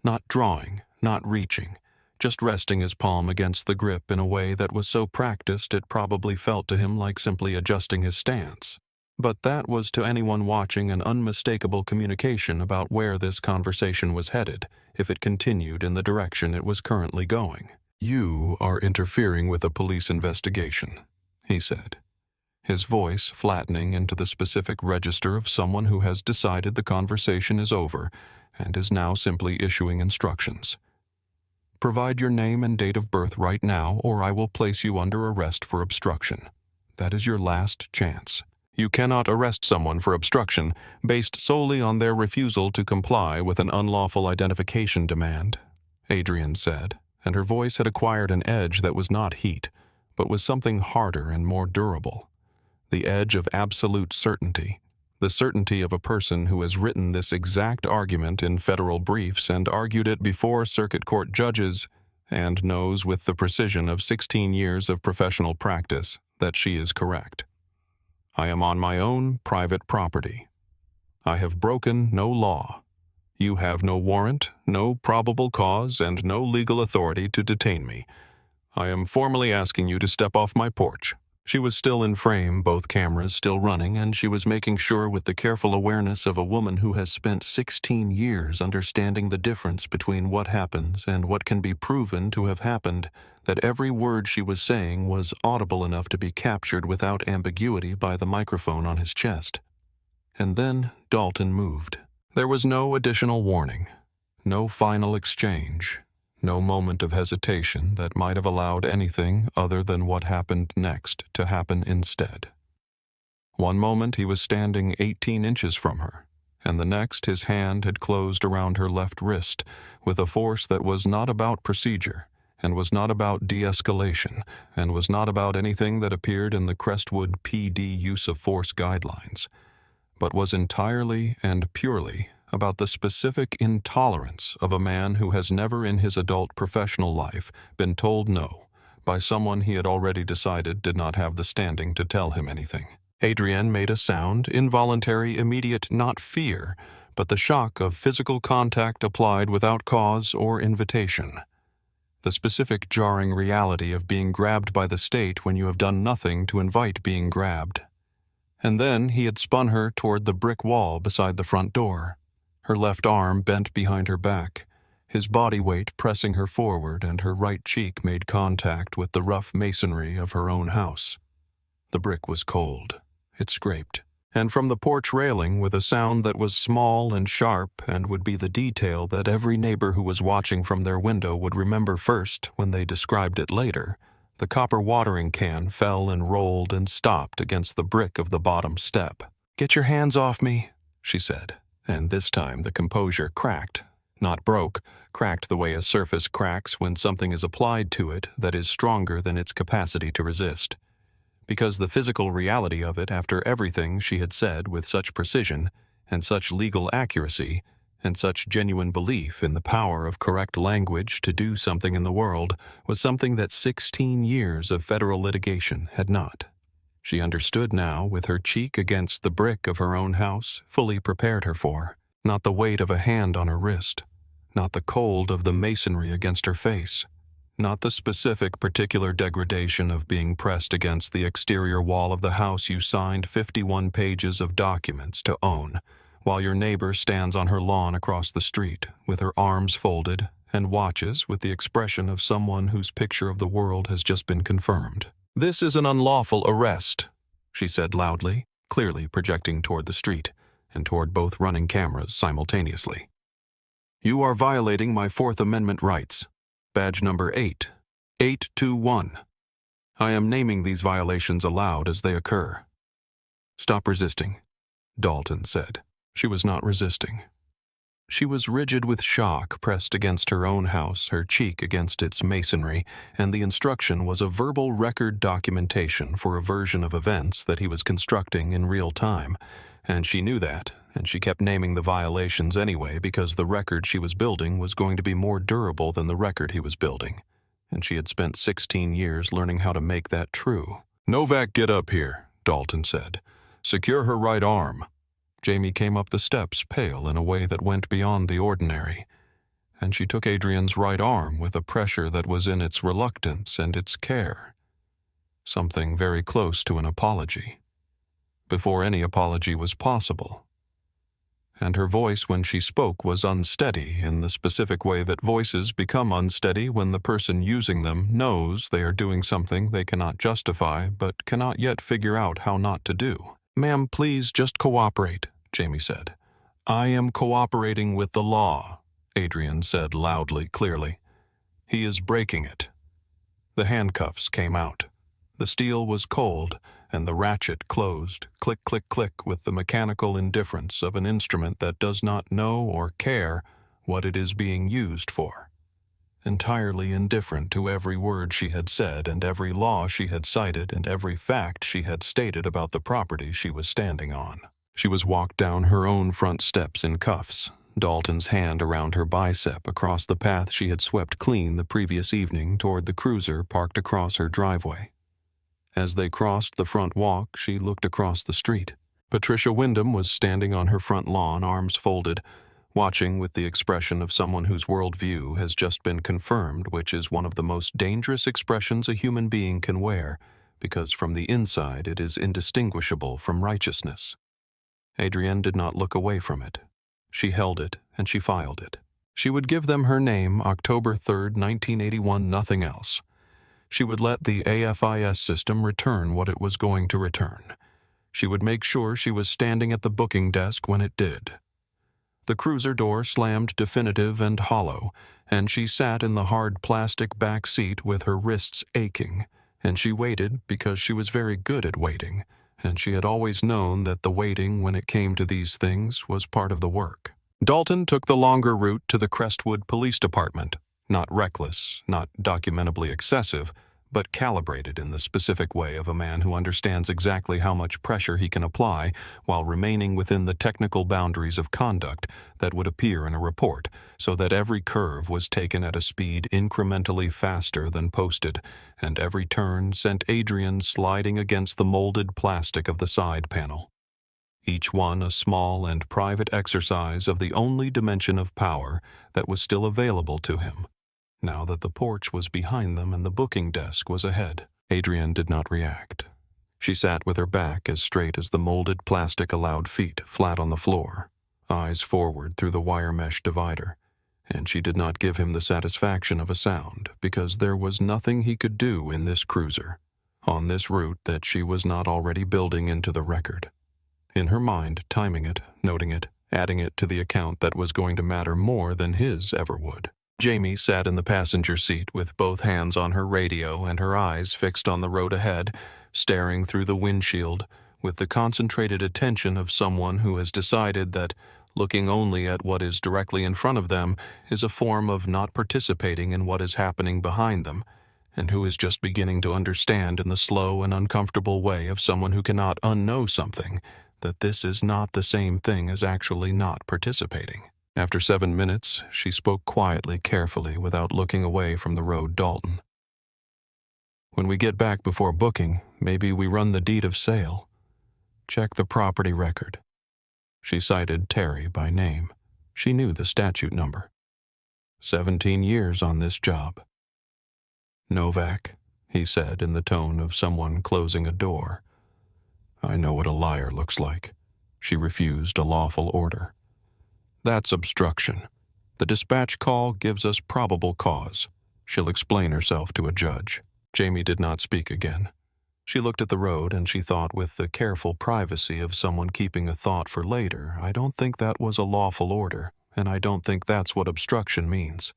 not drawing, not reaching, just resting his palm against the grip in a way that was so practiced it probably felt to him like simply adjusting his stance. But that was to anyone watching an unmistakable communication about where this conversation was headed, if it continued in the direction it was currently going. "You are interfering with a police investigation," he said, his voice flattening into the specific register of someone who has decided the conversation is over and is now simply issuing instructions. "Provide your name and date of birth right now, or I will place you under arrest for obstruction. That is your last chance. You cannot arrest someone for obstruction based solely on their refusal to comply with an unlawful identification demand," Adrian said, and her voice had acquired an edge that was not heat, but was something harder and more durable. The edge of absolute certainty, the certainty of a person who has written this exact argument in federal briefs and argued it before circuit court judges, and knows with the precision of 16 years of professional practice that she is correct. "I am on my own private property. I have broken no law. You have no warrant, no probable cause, and no legal authority to detain me. I am formally asking you to step off my porch." She was still in frame, both cameras still running, and she was making sure with the careful awareness of a woman who has spent 16 years understanding the difference between what happens and what can be proven to have happened, that every word she was saying was audible enough to be captured without ambiguity by the microphone on his chest. And then Dalton moved. There was no additional warning, no final exchange, no moment of hesitation that might have allowed anything other than what happened next to happen instead. One moment he was standing 18 inches from her, and the next his hand had closed around her left wrist with a force that was not about procedure, and was not about de-escalation, and was not about anything that appeared in the Crestwood PD use of force guidelines, but was entirely and purely about the specific intolerance of a man who has never in his adult professional life been told no by someone he had already decided did not have the standing to tell him anything. Adrienne made a sound, involuntary, immediate, not fear, but the shock of physical contact applied without cause or invitation. The specific jarring reality of being grabbed by the state when you have done nothing to invite being grabbed. And then he had spun her toward the brick wall beside the front door, her left arm bent behind her back, his body weight pressing her forward, and her right cheek made contact with the rough masonry of her own house. The brick was cold. It scraped. And from the porch railing, with a sound that was small and sharp and would be the detail that every neighbor who was watching from their window would remember first when they described it later, the copper watering can fell and rolled and stopped against the brick of the bottom step. "Get your hands off me," she said. And this time the composure cracked, not broke, cracked the way a surface cracks when something is applied to it that is stronger than its capacity to resist. Because the physical reality of it, after everything she had said with such precision, and such legal accuracy, and such genuine belief in the power of correct language to do something in the world, was something that 16 years of federal litigation had not. She understood now, with her cheek against the brick of her own house, fully prepared her for. Not the weight of a hand on her wrist, not the cold of the masonry against her face, not the specific particular degradation of being pressed against the exterior wall of the house you signed 51 pages of documents to own, while your neighbor stands on her lawn across the street, with her arms folded, and watches with the expression of someone whose picture of the world has just been confirmed. "This is an unlawful arrest," she said loudly, clearly projecting toward the street, and toward both running cameras simultaneously. "You are violating my Fourth Amendment rights. Badge number 8. 821. I am naming these violations aloud as they occur." "Stop resisting," Dalton said. She was not resisting. She was rigid with shock, pressed against her own house, her cheek against its masonry, and the instruction was a verbal record documentation for a version of events that he was constructing in real time, and she knew that, and she kept naming the violations anyway because the record she was building was going to be more durable than the record he was building, and she had spent 16 years learning how to make that true. "Novak, get up here," Dalton said. "Secure her right arm." Jamie came up the steps, pale in a way that went beyond the ordinary, and she took Adrienne's right arm with a pressure that was in its reluctance and its care. Something very close to an apology, before any apology was possible. And her voice when she spoke was unsteady in the specific way that voices become unsteady when the person using them knows they are doing something they cannot justify but cannot yet figure out how not to do. "Ma'am, please just cooperate," Jamie said. "I am cooperating with the law," Adrienne said loudly, clearly. "He is breaking it." The handcuffs came out. The steel was cold, and the ratchet closed, click, click, click, with the mechanical indifference of an instrument that does not know or care what it is being used for. Entirely indifferent to every word she had said and every law she had cited and every fact she had stated about the property she was standing on. She was walked down her own front steps in cuffs, Dalton's hand around her bicep across the path she had swept clean the previous evening toward the cruiser parked across her driveway. As they crossed the front walk, she looked across the street. Patricia Wyndham was standing on her front lawn, arms folded, watching with the expression of someone whose worldview has just been confirmed, which is one of the most dangerous expressions a human being can wear, because from the inside it is indistinguishable from righteousness. Adrienne did not look away from it. She held it and she filed it. She would give them her name, October 3rd, 1981, nothing else. She would let the AFIS system return what it was going to return. She would make sure she was standing at the booking desk when it did. The cruiser door slammed definitive and hollow, and she sat in the hard plastic back seat with her wrists aching, and she waited because she was very good at waiting, and she had always known that the waiting when it came to these things was part of the work. Dalton took the longer route to the Crestwood Police Department, not reckless, not documentably excessive, but calibrated in the specific way of a man who understands exactly how much pressure he can apply while remaining within the technical boundaries of conduct that would appear in a report, so that every curve was taken at a speed incrementally faster than posted, and every turn sent Adrienne sliding against the molded plastic of the side panel. Each one a small and private exercise of the only dimension of power that was still available to him. Now that the porch was behind them and the booking desk was ahead, Adrienne did not react. She sat with her back as straight as the molded plastic allowed, feet flat on the floor, eyes forward through the wire mesh divider, and she did not give him the satisfaction of a sound because there was nothing he could do in this cruiser, on this route that she was not already building into the record. In her mind, timing it, noting it, adding it to the account that was going to matter more than his ever would. Jamie sat in the passenger seat with both hands on her radio and her eyes fixed on the road ahead, staring through the windshield with the concentrated attention of someone who has decided that looking only at what is directly in front of them is a form of not participating in what is happening behind them, and who is just beginning to understand in the slow and uncomfortable way of someone who cannot unknow something that this is not the same thing as actually not participating. After 7 minutes, she spoke quietly, carefully, without looking away from the road. Dalton. When we get back before booking, maybe we run the deed of sale. Check the property record. She cited Terry by name. She knew the statute number. 17 years on this job. Novak, he said in the tone of someone closing a door. I know what a liar looks like. She refused a lawful order. That's obstruction. The dispatch call gives us probable cause. She'll explain herself to a judge. Jamie did not speak again. She looked at the road and she thought with the careful privacy of someone keeping a thought for later, I don't think that was a lawful order, and I don't think that's what obstruction means.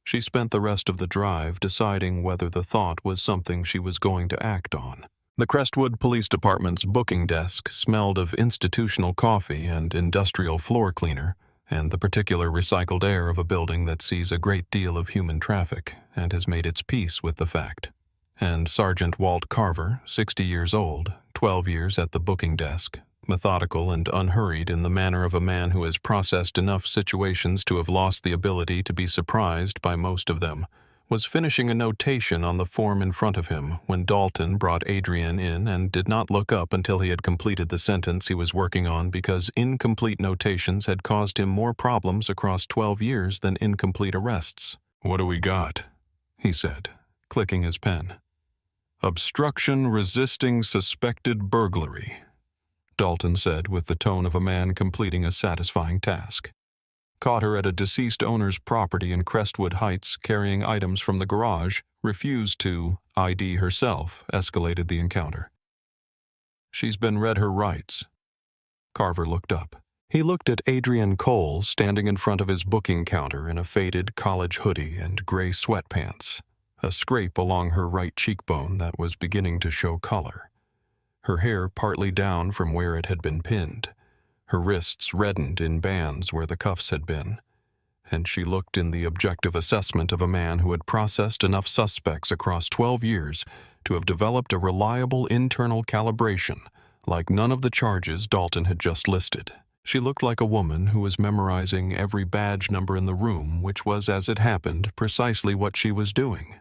She spent the rest of the drive deciding whether the thought was something she was going to act on. The Crestwood Police Department's booking desk smelled of institutional coffee and industrial floor cleaner, and the particular recycled air of a building that sees a great deal of human traffic and has made its peace with the fact. And Sergeant Walt Carver, 60 years old, 12 years at the booking desk, methodical and unhurried in the manner of a man who has processed enough situations to have lost the ability to be surprised by most of them, was finishing a notation on the form in front of him when Dalton brought Adrienne in and did not look up until he had completed the sentence he was working on because incomplete notations had caused him more problems across 12 years than incomplete arrests. What do we got? He said, clicking his pen. Obstruction resisting suspected burglary, Dalton said with the tone of a man completing a satisfying task. Caught her at a deceased owner's property in Crestwood Heights carrying items from the garage, refused to ID herself, escalated the encounter. She's been read her rights. Carver looked up. He looked at Adrienne Cole standing in front of his booking counter in a faded college hoodie and gray sweatpants, a scrape along her right cheekbone that was beginning to show color, her hair partly down from where it had been pinned. Her wrists reddened in bands where the cuffs had been, and she looked in the objective assessment of a man who had processed enough suspects across 12 years to have developed a reliable internal calibration, like none of the charges Dalton had just listed. She looked like a woman who was memorizing every badge number in the room, which was, as it happened, precisely what she was doing.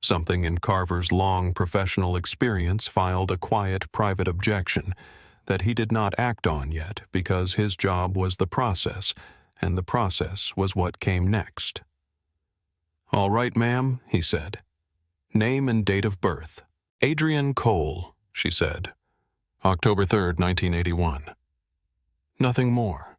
Something in Carver's long professional experience filed a quiet, private objection that he did not act on yet because his job was the process, and the process was what came next. "All right, ma'am," he said. "Name and date of birth." Adrian Cole, she said. October 3rd, 1981. Nothing more.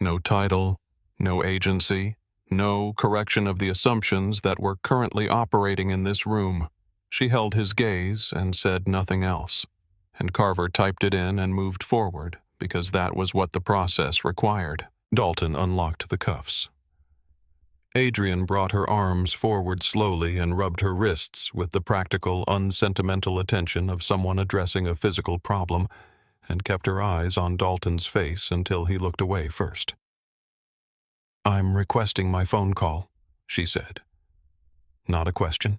No title, no agency, no correction of the assumptions that were currently operating in this room. She held his gaze and said nothing else, and Carver typed it in and moved forward because that was what the process required. Dalton unlocked the cuffs. Adrian brought her arms forward slowly and rubbed her wrists with the practical, unsentimental attention of someone addressing a physical problem, and kept her eyes on Dalton's face until he looked away first. "I'm requesting my phone call," she said. "Not a question?"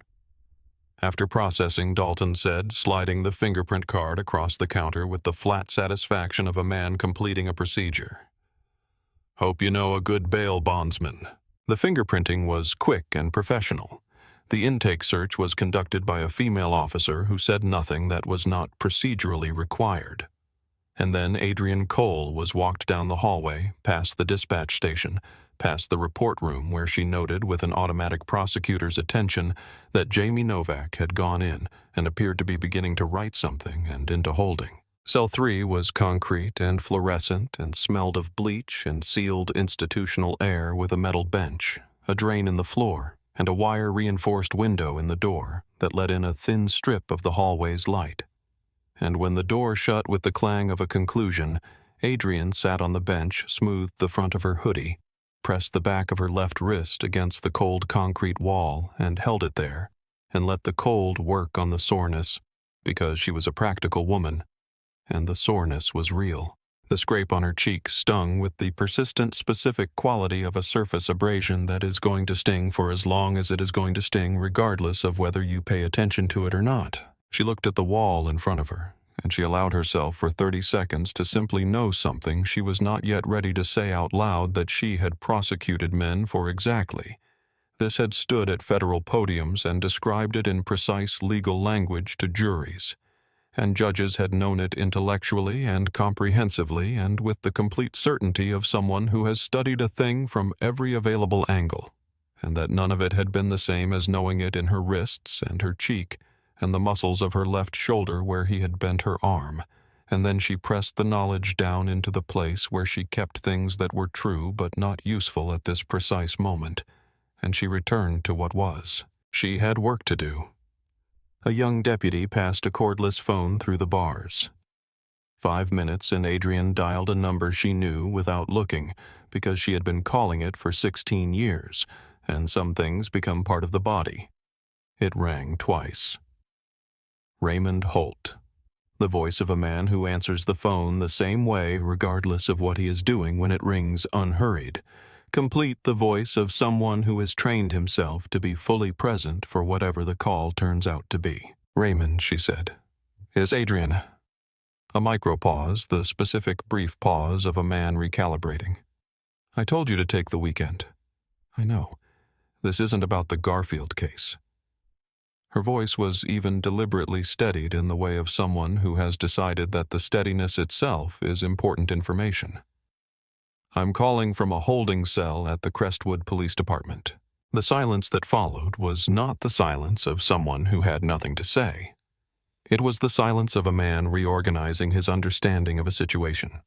After processing, Dalton said, sliding the fingerprint card across the counter with the flat satisfaction of a man completing a procedure. "Hope you know a good bail bondsman." The fingerprinting was quick and professional. The intake search was conducted by a female officer who said nothing that was not procedurally required. And then Adrian Cole was walked down the hallway, past the dispatch station, past the report room where she noted with an automatic prosecutor's attention that Jamie Novak had gone in and appeared to be beginning to write something and into holding. Cell 3 was concrete and fluorescent and smelled of bleach and sealed institutional air with a metal bench, a drain in the floor, and a wire-reinforced window in the door that let in a thin strip of the hallway's light. And when the door shut with the clang of a conclusion, Adrian sat on the bench, smoothed the front of her hoodie, pressed the back of her left wrist against the cold concrete wall and held it there, and let the cold work on the soreness, because she was a practical woman, and the soreness was real. The scrape on her cheek stung with the persistent, specific quality of a surface abrasion that is going to sting for as long as it is going to sting, regardless of whether you pay attention to it or not. She looked at the wall in front of her, and she allowed herself for 30 seconds to simply know something she was not yet ready to say out loud that she had prosecuted men for exactly. This had stood at federal podiums and described it in precise legal language to juries, and judges had known it intellectually and comprehensively and with the complete certainty of someone who has studied a thing from every available angle, and that none of it had been the same as knowing it in her wrists and her cheek and the muscles of her left shoulder where he had bent her arm, and then she pressed the knowledge down into the place where she kept things that were true but not useful at this precise moment, and she returned to what was. She had work to do. A young deputy passed a cordless phone through the bars. 5 minutes and Adrian dialed a number she knew without looking, because she had been calling it for 16 years, and some things become part of the body. It rang twice. Raymond Holt, the voice of a man who answers the phone the same way regardless of what he is doing when it rings unhurried. Complete the voice of someone who has trained himself to be fully present for whatever the call turns out to be. "Raymond," she said. "Is Adrian?" A micro-pause, the specific brief pause of a man recalibrating. "I told you to take the weekend. I know. This isn't about the Garfield case." Her voice was even deliberately steadied in the way of someone who has decided that the steadiness itself is important information. "I'm calling from a holding cell at the Crestwood Police Department." The silence that followed was not the silence of someone who had nothing to say. It was the silence of a man reorganizing his understanding of a situation.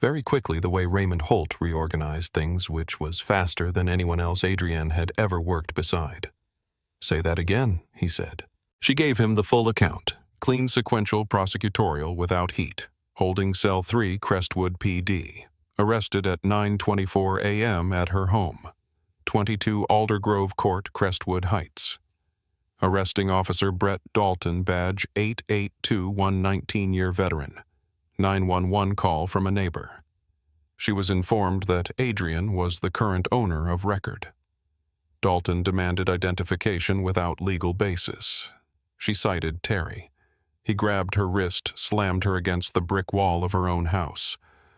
Very quickly, the way Raymond Holt reorganized things, which was faster than anyone else Adrienne had ever worked beside. "Say that again," he said. She gave him the full account, clean sequential prosecutorial without heat. Holding Cell 3, Crestwood PD. Arrested at 9:24 a.m. at her home. 22 Aldergrove Court, Crestwood Heights. Arresting Officer Brett Dalton, badge 8821, 19-year veteran. 911 call from a neighbor. She was informed that Adrian was the current owner of record. Dalton demanded identification without legal basis. She cited Terry. He grabbed her wrist, slammed her against the brick wall of her own house.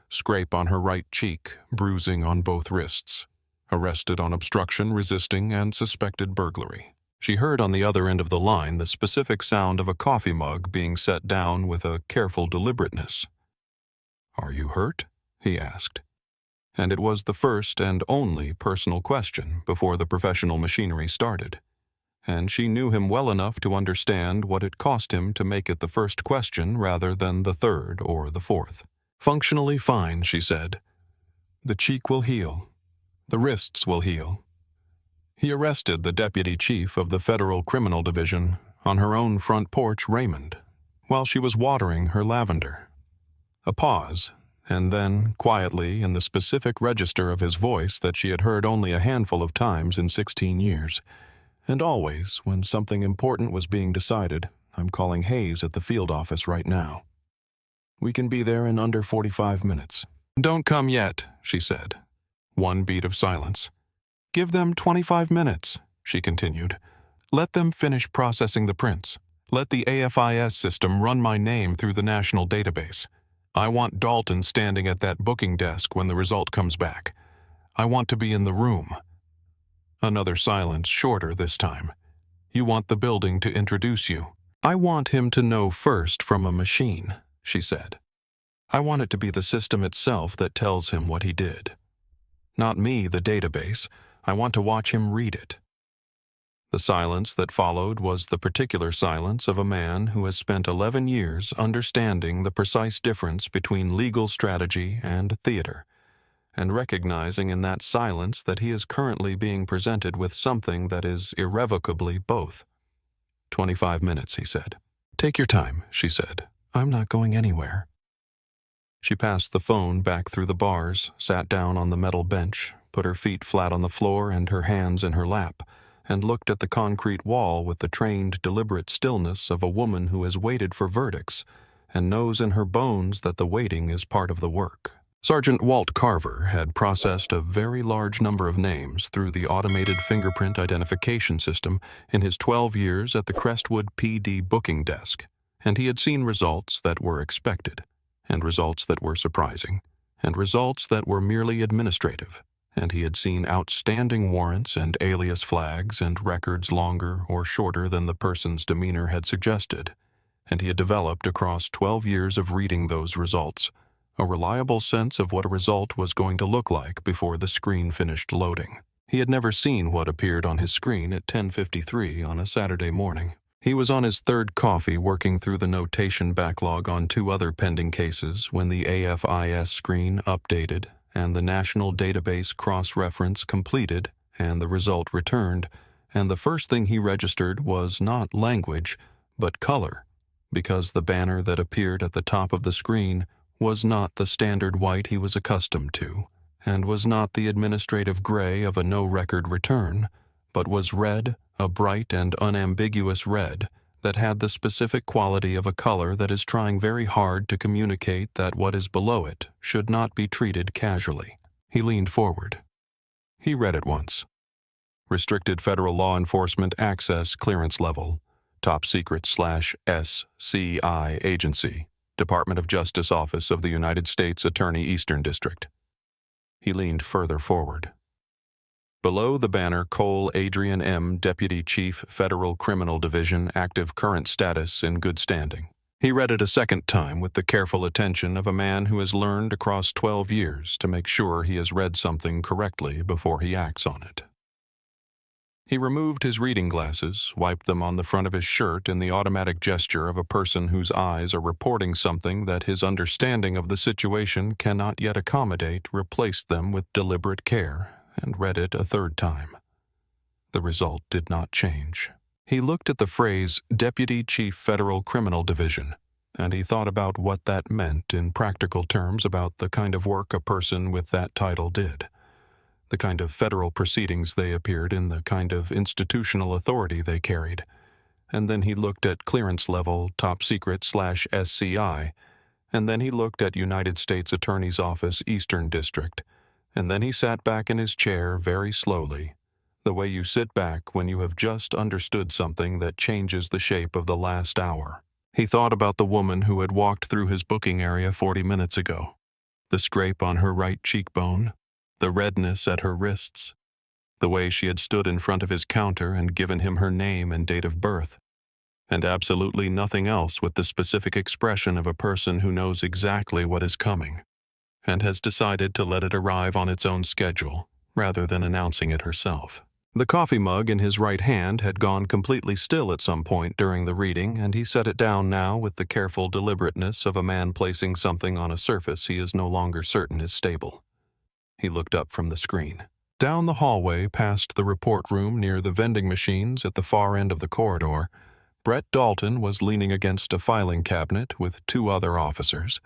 Scrape on her right cheek, bruising on both wrists. Arrested on obstruction, resisting, and suspected burglary. She heard on the other end of the line the specific sound of a coffee mug being set down with a careful deliberateness. "Are you hurt?" he asked. And it was the first and only personal question before the professional machinery started. and she knew him well enough to understand what it cost him to make it the first question rather than the third or the fourth. "Functionally fine," she said. "The cheek will heal. The wrists will heal." He arrested the deputy chief of the Federal Criminal Division on her own front porch, Raymond, while she was watering her lavender. A pause, and then, quietly, in the specific register of his voice that she had heard only a handful of times in 16 years, and always when something important was being decided, "I'm calling Hayes at the field office right now. We can be there in under 45 minutes. "Don't come yet," she said. One beat of silence. "Give them 25 minutes," she continued. "Let them finish processing the prints. Let the AFIS system run my name through the national database. I want Dalton standing at that booking desk when the result comes back. I want to be in the room." Another silence, shorter this time. "You want the building to introduce you." "I want him to know first from a machine," she said. "I want it to be the system itself that tells him what he did. Not me, the database. I want to watch him read it." The silence that followed was the particular silence of a man who has spent 11 years understanding the precise difference between legal strategy and theater, and recognizing in that silence that he is currently being presented with something that is irrevocably both. 25 minutes, he said. "Take your time," she said. "I'm not going anywhere." She passed the phone back through the bars, sat down on the metal bench, put her feet flat on the floor and her hands in her lap, and looked at the concrete wall with the trained, deliberate stillness of a woman who has waited for verdicts and knows in her bones that the waiting is part of the work. Sergeant Walt Carver had processed a very large number of names through the automated fingerprint identification system in his 12 years at the Crestwood PD booking desk, and he had seen results that were expected, and results that were surprising, and results that were merely administrative, and he had seen outstanding warrants and alias flags and records longer or shorter than the person's demeanor had suggested, and he had developed across 12 years of reading those results a reliable sense of what a result was going to look like before the screen finished loading. He had never seen what appeared on his screen at 10:53 on a Saturday morning. He was on his third coffee working through the notation backlog on 2 other pending cases when the AFIS screen updated and the national database cross-reference completed and the result returned, and the first thing he registered was not language, but color, because the banner that appeared at the top of the screen was not the standard white he was accustomed to, and was not the administrative gray of a no-record return, but was red, a bright and unambiguous red that had the specific quality of a color that is trying very hard to communicate that what is below it should not be treated casually. He leaned forward. He read it once. Restricted Federal Law Enforcement Access Clearance Level, Top Secret /SCI Agency, Department of Justice Office of the United States Attorney Eastern District. He leaned further forward. Below the banner, Cole Adrian M., Deputy Chief, Federal Criminal Division, active current status in good standing. He read it a second time with the careful attention of a man who has learned across 12 years to make sure he has read something correctly before he acts on it. He removed his reading glasses, wiped them on the front of his shirt in the automatic gesture of a person whose eyes are reporting something that his understanding of the situation cannot yet accommodate, replaced them with deliberate care, and read it a third time. The result did not change. He looked at the phrase Deputy Chief Federal Criminal Division, and he thought about what that meant in practical terms about the kind of work a person with that title did, the kind of federal proceedings they appeared in, the kind of institutional authority they carried. And then he looked at clearance level Top Secret /SCI, and then he looked at United States Attorney's Office Eastern District, and then he sat back in his chair very slowly, the way you sit back when you have just understood something that changes the shape of the last hour. He thought about the woman who had walked through his booking area 40 minutes ago, the scrape on her right cheekbone, the redness at her wrists, the way she had stood in front of his counter and given him her name and date of birth, and absolutely nothing else with the specific expression of a person who knows exactly what is coming, and has decided to let it arrive on its own schedule, rather than announcing it herself. The coffee mug in his right hand had gone completely still at some point during the reading, and he set it down now with the careful deliberateness of a man placing something on a surface he is no longer certain is stable. He looked up from the screen. Down the hallway past the report room near the vending machines at the far end of the corridor, Brett Dalton was leaning against a filing cabinet with two other officers,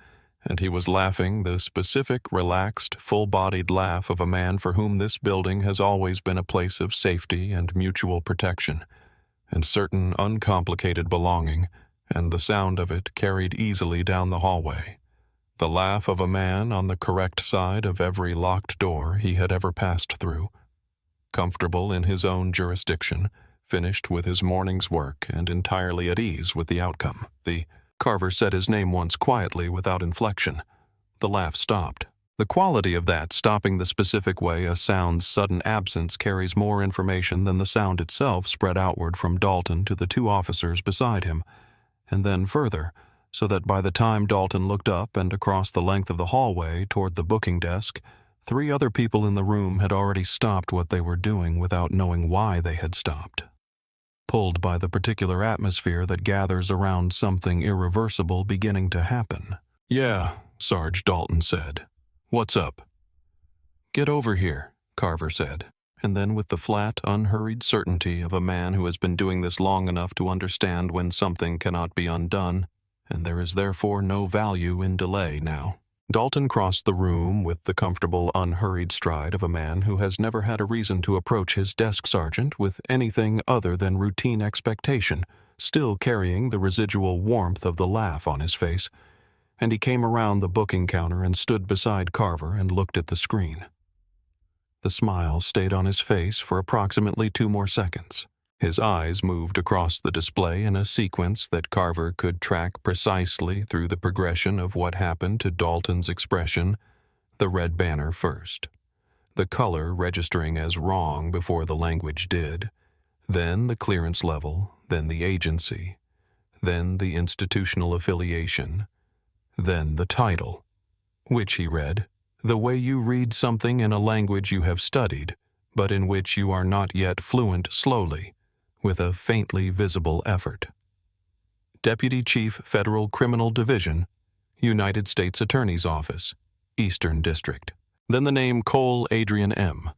and he was laughing the specific, relaxed, full-bodied laugh of a man for whom this building has always been a place of safety and mutual protection, and certain uncomplicated belonging, and the sound of it carried easily down the hallway. The laugh of a man on the correct side of every locked door he had ever passed through, comfortable in his own jurisdiction, finished with his morning's work and entirely at ease with the outcome. Carver said his name once quietly without inflection. The laugh stopped. The quality of that stopping the specific way a sound's sudden absence carries more information than the sound itself spread outward from Dalton to the two officers beside him, and then further, so that by the time Dalton looked up and across the length of the hallway toward the booking desk, 3 other people in the room had already stopped what they were doing without knowing why they had stopped. Pulled by the particular atmosphere that gathers around something irreversible beginning to happen. "Yeah," Sarge Dalton said. "What's up?" "Get over here," Carver said, and then with the flat, unhurried certainty of a man who has been doing this long enough to understand when something cannot be undone, and there is therefore no value in delay now. Dalton crossed the room with the comfortable, unhurried stride of a man who has never had a reason to approach his desk sergeant with anything other than routine expectation, still carrying the residual warmth of the laugh on his face, and he came around the booking counter and stood beside Carver and looked at the screen. The smile stayed on his face for approximately 2 more seconds. His eyes moved across the display in a sequence that Carver could track precisely through the progression of what happened to Dalton's expression, the red banner first, the color registering as wrong before the language did, then the clearance level, then the agency, then the institutional affiliation, then the title, which he read, "The way you read something in a language you have studied, but in which you are not yet fluent slowly, with a faintly visible effort. Deputy Chief Federal Criminal Division, United States Attorney's Office, Eastern District." Then the name Cole Adrian M.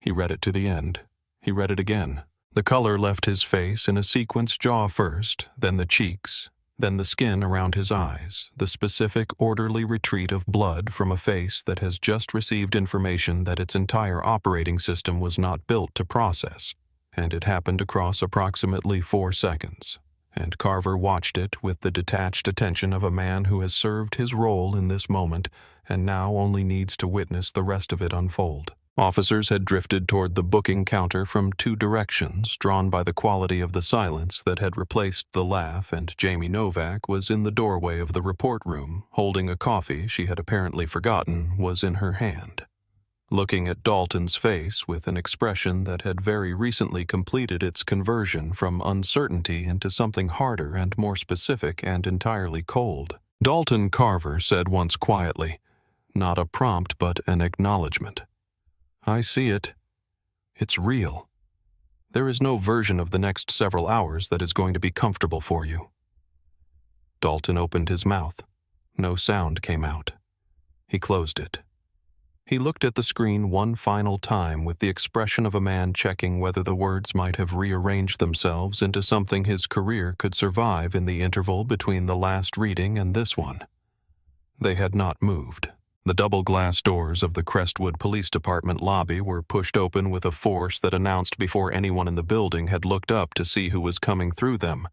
He read it to the end. He read it again. The color left his face in a sequence, jaw first, then the cheeks, then the skin around his eyes, the specific orderly retreat of blood from a face that has just received information that its entire operating system was not built to process. And it happened across approximately 4 seconds, and Carver watched it with the detached attention of a man who has served his role in this moment and now only needs to witness the rest of it unfold. Officers had drifted toward the booking counter from 2 directions, drawn by the quality of the silence that had replaced the laugh, and Jamie Novak was in the doorway of the report room, holding a coffee she had apparently forgotten was in her hand, looking at Dalton's face with an expression that had very recently completed its conversion from uncertainty into something harder and more specific and entirely cold. Dalton, Carver said once quietly, not a prompt but an acknowledgement. "I see it. It's real. There is no version of the next several hours that is going to be comfortable for you." Dalton opened his mouth. No sound came out. He closed it. He looked at the screen one final time with the expression of a man checking whether the words might have rearranged themselves into something his career could survive in the interval between the last reading and this one. They had not moved. The double glass doors of the Crestwood Police Department lobby were pushed open with a force that announced before anyone in the building had looked up to see who was coming through them,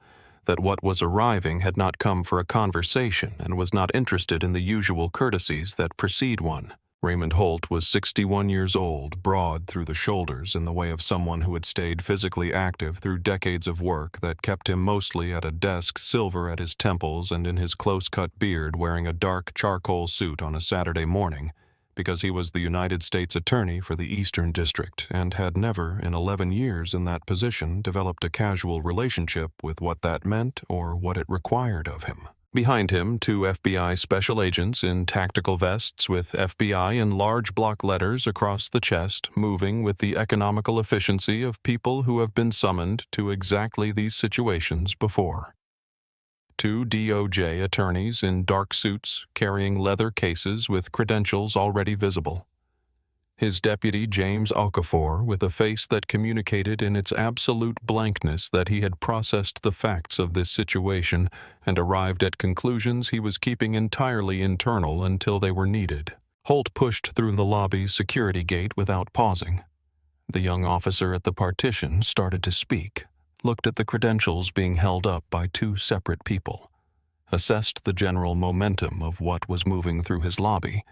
that what was arriving had not come for a conversation and was not interested in the usual courtesies that precede one. Raymond Holt was 61 years old, broad through the shoulders in the way of someone who had stayed physically active through decades of work that kept him mostly at a desk, silver at his temples and in his close-cut beard, wearing a dark charcoal suit on a Saturday morning, because he was the United States Attorney for the Eastern District and had never, in 11 years in that position, developed a casual relationship with what that meant or what it required of him. Behind him, 2 FBI special agents in tactical vests with FBI in large block letters across the chest, moving with the economical efficiency of people who have been summoned to exactly these situations before. 2 DOJ attorneys in dark suits carrying leather cases with credentials already visible. His deputy, James Okafor, with a face that communicated in its absolute blankness that he had processed the facts of this situation and arrived at conclusions he was keeping entirely internal until they were needed. Holt pushed through the lobby's security gate without pausing. The young officer at the partition started to speak, looked at the credentials being held up by 2 separate people, assessed the general momentum of what was moving through his lobby,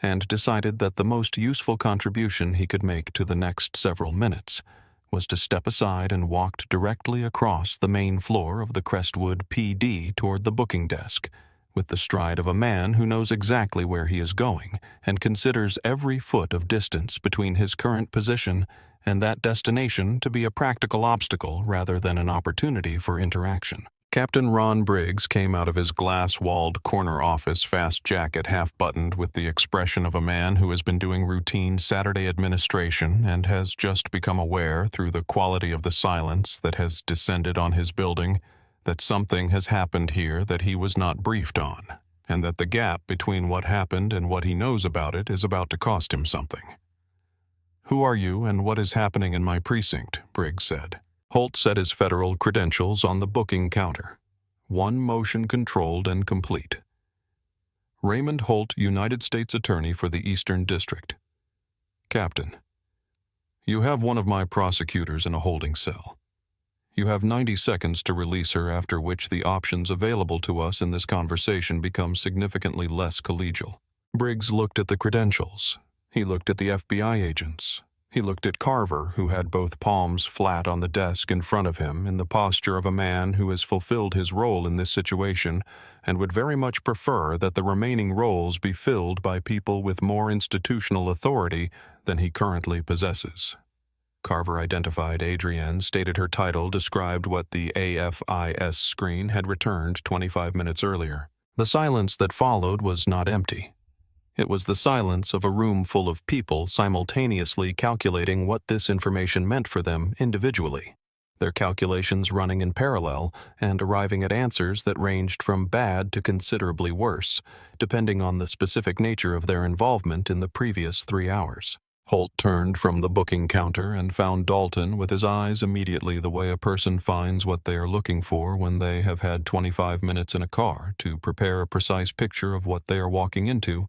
and decided that the most useful contribution he could make to the next several minutes was to step aside and walk directly across the main floor of the Crestwood PD toward the booking desk, with the stride of a man who knows exactly where he is going and considers every foot of distance between his current position and that destination to be a practical obstacle rather than an opportunity for interaction. Captain Ron Briggs came out of his glass-walled corner office, fast jacket half-buttoned, with the expression of a man who has been doing routine Saturday administration and has just become aware, through the quality of the silence that has descended on his building, that something has happened here that he was not briefed on, and that the gap between what happened and what he knows about it is about to cost him something. "Who are you and what is happening in my precinct?" Briggs said. Holt set his federal credentials on the booking counter. One motion controlled and complete. Raymond Holt, United States Attorney for the Eastern District. Captain, you have one of my prosecutors in a holding cell. You have 90 seconds to release her, after which the options available to us in this conversation become significantly less collegial. Briggs looked at the credentials. He looked at the FBI agents. He looked at Carver, who had both palms flat on the desk in front of him in the posture of a man who has fulfilled his role in this situation and would very much prefer that the remaining roles be filled by people with more institutional authority than he currently possesses. Carver identified Adrienne, stated her title, described what the AFIS screen had returned 25 minutes earlier. The silence that followed was not empty. It was the silence of a room full of people simultaneously calculating what this information meant for them individually, their calculations running in parallel and arriving at answers that ranged from bad to considerably worse, depending on the specific nature of their involvement in the previous 3 hours. Holt turned from the booking counter and found Dalton with his eyes immediately the way a person finds what they are looking for when they have had 25 minutes in a car to prepare a precise picture of what they are walking into,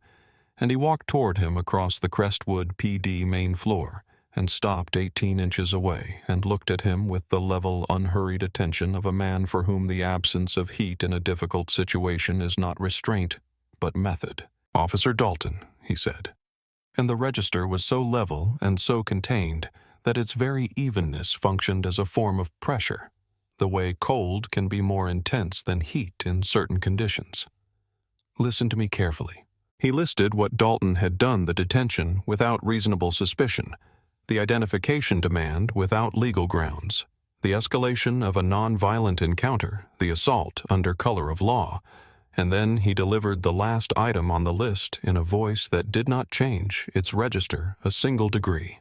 and he walked toward him across the Crestwood PD main floor and stopped 18 inches away and looked at him with the level, unhurried attention of a man for whom the absence of heat in a difficult situation is not restraint, but method. "Officer Dalton," he said. And the register was so level and so contained that its very evenness functioned as a form of pressure, the way cold can be more intense than heat in certain conditions. "Listen to me carefully." He listed what Dalton had done: the detention without reasonable suspicion, the identification demand without legal grounds, the escalation of a non-violent encounter, the assault under color of law, and then he delivered the last item on the list in a voice that did not change its register a single degree.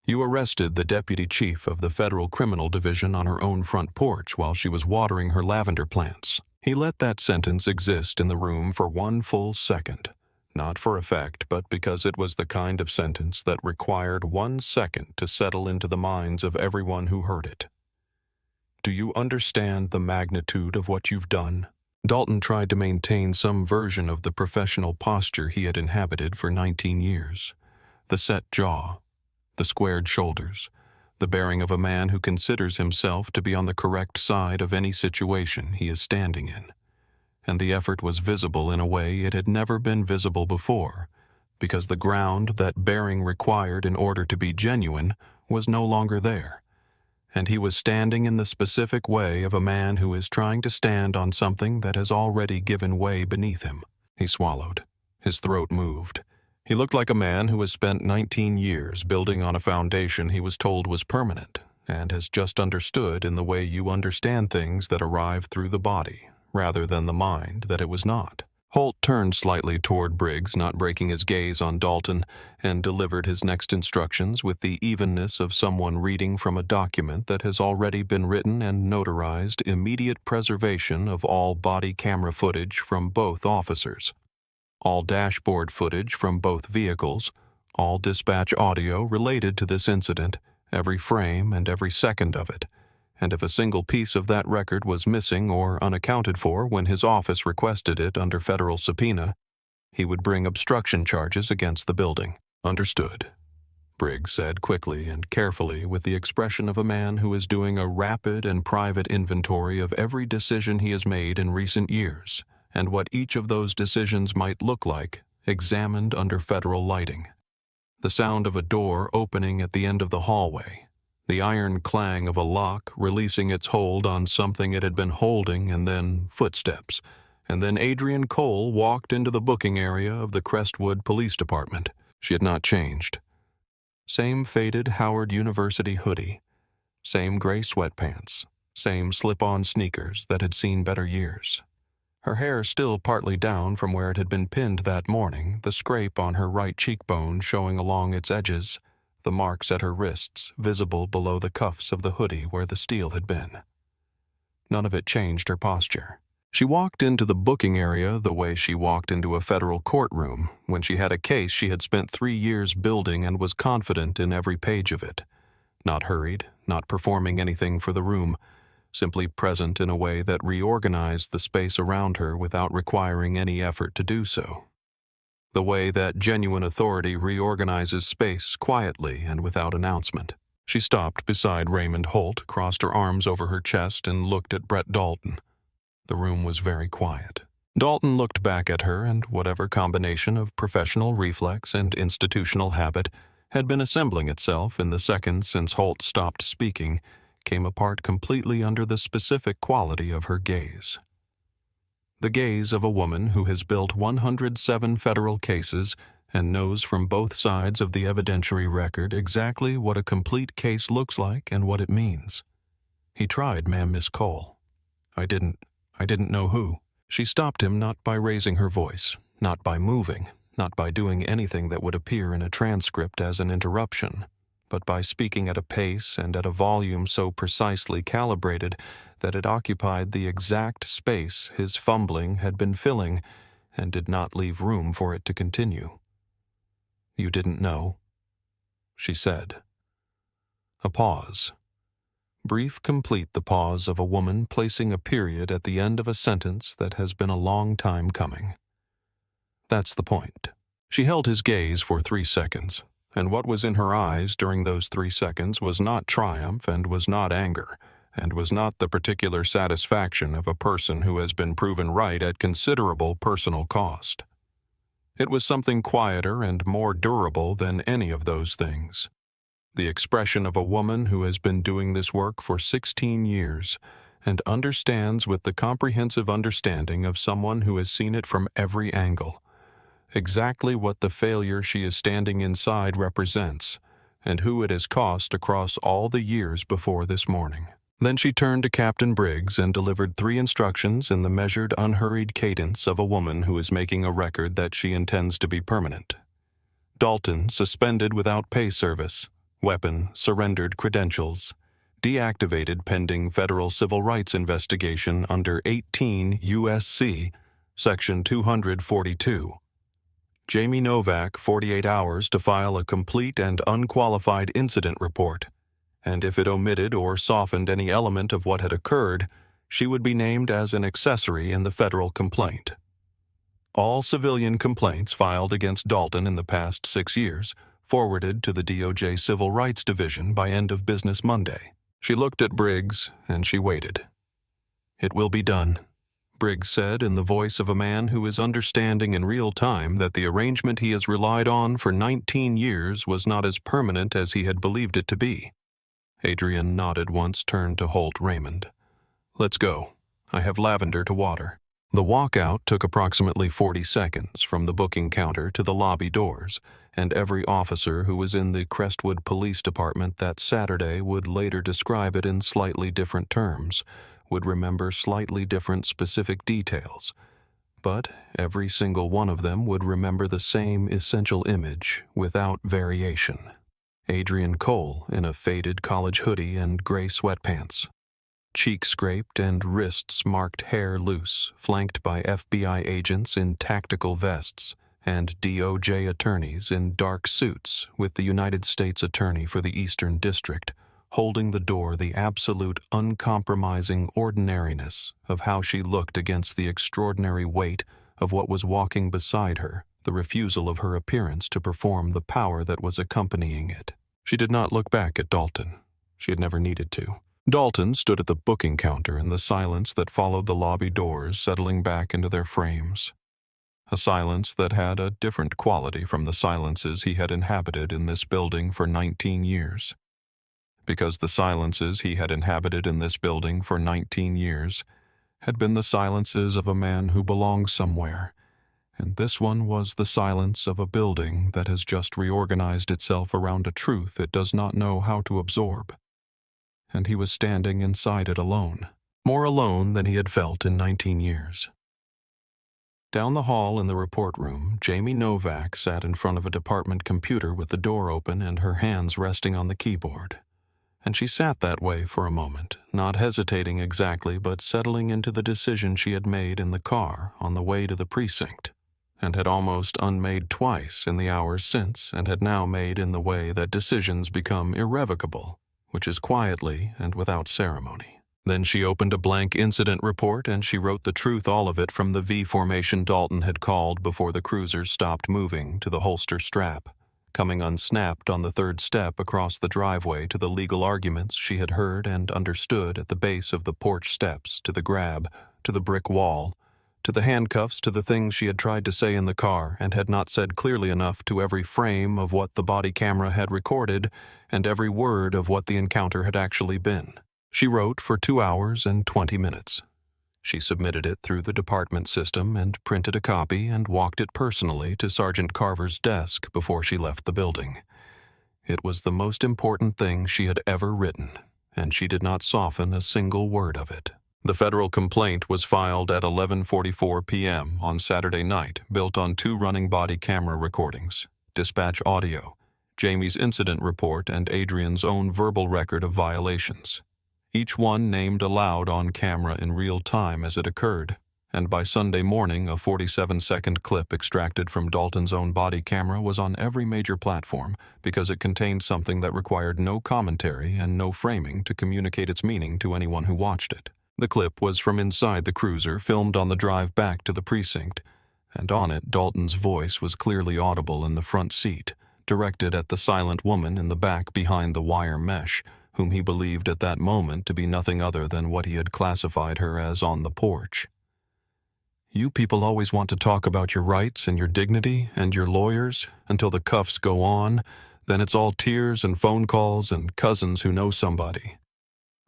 "You arrested the deputy chief of the Federal Criminal Division on her own front porch while she was watering her lavender plants." He let that sentence exist in the room for 1 full second, not for effect, but because it was the kind of sentence that required 1 second to settle into the minds of everyone who heard it. "Do you understand the magnitude of what you've done?" Dalton tried to maintain some version of the professional posture he had inhabited for 19 years. The set jaw, the squared shoulders, the bearing of a man who considers himself to be on the correct side of any situation he is standing in. And the effort was visible in a way it had never been visible before, because the ground that bearing required in order to be genuine was no longer there, and he was standing in the specific way of a man who is trying to stand on something that has already given way beneath him. He swallowed. His throat moved. He looked like a man who has spent 19 years building on a foundation he was told was permanent, and has just understood in the way you understand things that arrive through the body, rather than the mind, that it was not. Holt turned slightly toward Briggs, not breaking his gaze on Dalton, and delivered his next instructions with the evenness of someone reading from a document that has already been written and notarized: immediate preservation of all body camera footage from both officers, all dashboard footage from both vehicles, all dispatch audio related to this incident, every frame and every second of it, and if a single piece of that record was missing or unaccounted for when his office requested it under federal subpoena, he would bring obstruction charges against the building. "Understood," Briggs said quickly and carefully, with the expression of a man who is doing a rapid and private inventory of every decision he has made in recent years, and what each of those decisions might look like, examined under federal lighting. The sound of a door opening at the end of the hallway, the iron clang of a lock releasing its hold on something it had been holding, and then footsteps, and then Adrienne Cole walked into the booking area of the Crestwood Police Department. She had not changed. Same faded Howard University hoodie, same gray sweatpants, same slip-on sneakers that had seen better years. Her hair still partly down from where it had been pinned that morning, the scrape on her right cheekbone showing along its edges, the marks at her wrists visible below the cuffs of the hoodie where the steel had been. None of it changed her posture. She walked into the booking area the way she walked into a federal courtroom when she had a case she had spent 3 years building and was confident in every page of it. Not hurried, not performing anything for the room, simply present in a way that reorganized the space around her without requiring any effort to do so. The way that genuine authority reorganizes space quietly and without announcement. She stopped beside Raymond Holt, crossed her arms over her chest, and looked at Brett Dalton. The room was very quiet. Dalton looked back at her, and whatever combination of professional reflex and institutional habit had been assembling itself in the seconds since Holt stopped speaking came apart completely under the specific quality of her gaze. The gaze of a woman who has built 107 federal cases and knows from both sides of the evidentiary record exactly what a complete case looks like and what it means. "He tried, ma'am, Miss Cole. I didn't know who." She stopped him not by raising her voice, not by moving, not by doing anything that would appear in a transcript as an interruption, but by speaking at a pace and at a volume so precisely calibrated that it occupied the exact space his fumbling had been filling and did not leave room for it to continue. "You didn't know," she said. A pause. Brief, complete, the pause of a woman placing a period at the end of a sentence that has been a long time coming. That's the point. She held his gaze for 3 seconds, and what was in her eyes during those 3 seconds was not triumph and was not anger, and was not the particular satisfaction of a person who has been proven right at considerable personal cost. It was something quieter and more durable than any of those things. The expression of a woman who has been doing this work for 16 years and understands with the comprehensive understanding of someone who has seen it from every angle exactly what the failure she is standing inside represents and who it has cost across all the years before this morning. Then she turned to Captain Briggs and delivered 3 instructions in the measured, unhurried cadence of a woman who is making a record that she intends to be permanent. Dalton suspended without pay service, weapon surrendered credentials, deactivated pending federal civil rights investigation under 18 U.S.C. Section 242. Jamie Novak 48 hours to file a complete and unqualified incident report, and if it omitted or softened any element of what had occurred, she would be named as an accessory in the federal complaint. All civilian complaints filed against Dalton in the past 6 years forwarded to the DOJ Civil Rights Division by end of business Monday. She looked at Briggs, and she waited. "It will be done," Briggs said in the voice of a man who is understanding in real time that the arrangement he has relied on for 19 years was not as permanent as he had believed it to be. Adrienne nodded once, turned to Holt Raymond. "Let's go. I have lavender to water." The walkout took approximately 40 seconds from the booking counter to the lobby doors, and every officer who was in the Crestwood Police Department that Saturday would later describe it in slightly different terms, would remember slightly different specific details, but every single one of them would remember the same essential image without variation. Adrian Cole in a faded college hoodie and gray sweatpants. Cheek scraped and wrists marked hair loose, flanked by FBI agents in tactical vests and DOJ attorneys in dark suits with the United States Attorney for the Eastern District holding the door the absolute uncompromising ordinariness of how she looked against the extraordinary weight of what was walking beside her, the refusal of her appearance to perform the power that was accompanying it. She did not look back at Dalton. She had never needed to. Dalton stood at the booking counter in the silence that followed the lobby doors settling back into their frames. A silence that had a different quality from the silences he had inhabited in this building for 19 years. Because the silences he had inhabited in this building for 19 years had been the silences of a man who belongs somewhere, and this one was the silence of a building that has just reorganized itself around a truth it does not know how to absorb. And he was standing inside it alone, more alone than he had felt in 19 years. Down the hall in the report room, Jamie Novak sat in front of a department computer with the door open and her hands resting on the keyboard. And she sat that way for a moment, not hesitating exactly but settling into the decision she had made in the car on the way to the precinct, and had almost unmade twice in the hours since, and had now made in the way that decisions become irrevocable, which is quietly and without ceremony. Then she opened a blank incident report and she wrote the truth, all of it, from the V formation Dalton had called before the cruisers stopped moving to the holster strap, coming unsnapped on the third step across the driveway to the legal arguments she had heard and understood at the base of the porch steps, to the grab, to the brick wall, to the handcuffs, to the things she had tried to say in the car and had not said clearly enough, to every frame of what the body camera had recorded and every word of what the encounter had actually been. She wrote for 2 hours and 20 minutes. She submitted it through the department system and printed a copy and walked it personally to Sergeant Carver's desk before she left the building. It was the most important thing she had ever written, and she did not soften a single word of it. The federal complaint was filed at 11:44 p.m. on Saturday night, built on 2 running body camera recordings, dispatch audio, Jamie's incident report, and Adrian's own verbal record of violations. Each one named aloud on camera in real time as it occurred, and by Sunday morning a 47-second clip extracted from Dalton's own body camera was on every major platform because it contained something that required no commentary and no framing to communicate its meaning to anyone who watched it. The clip was from inside the cruiser, filmed on the drive back to the precinct, and on it Dalton's voice was clearly audible in the front seat, directed at the silent woman in the back behind the wire mesh, whom he believed at that moment to be nothing other than what he had classified her as on the porch. "You people always want to talk about your rights and your dignity and your lawyers until the cuffs go on, then it's all tears and phone calls and cousins who know somebody.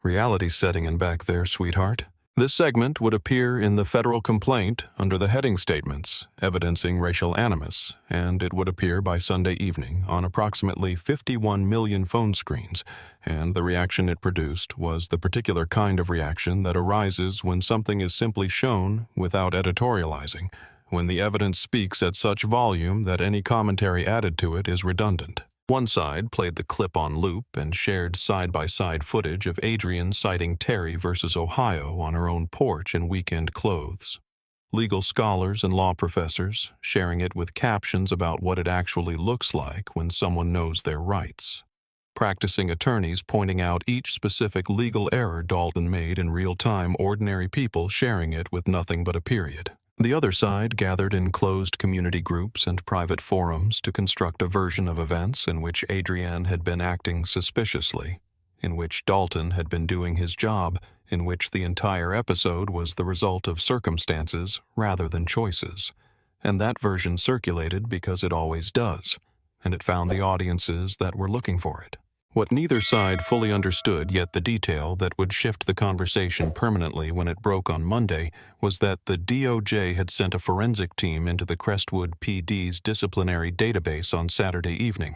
Reality setting in back there, sweetheart." This segment would appear in the federal complaint under the heading statements, evidencing racial animus, and it would appear by Sunday evening on approximately 51 million phone screens, and the reaction it produced was the particular kind of reaction that arises when something is simply shown without editorializing, when the evidence speaks at such volume that any commentary added to it is redundant. One side played the clip on loop and shared side-by-side footage of Adrian citing Terry versus Ohio on her own porch in weekend clothes. Legal scholars and law professors sharing it with captions about what it actually looks like when someone knows their rights. Practicing attorneys pointing out each specific legal error Dalton made in real time, ordinary people sharing it with nothing but a period. The other side gathered in closed community groups and private forums to construct a version of events in which Adrienne had been acting suspiciously, in which Dalton had been doing his job, in which the entire episode was the result of circumstances rather than choices. And that version circulated because it always does, and it found the audiences that were looking for it. What neither side fully understood, yet the detail that would shift the conversation permanently when it broke on Monday, was that the DOJ had sent a forensic team into the Crestwood PD's disciplinary database on Saturday evening,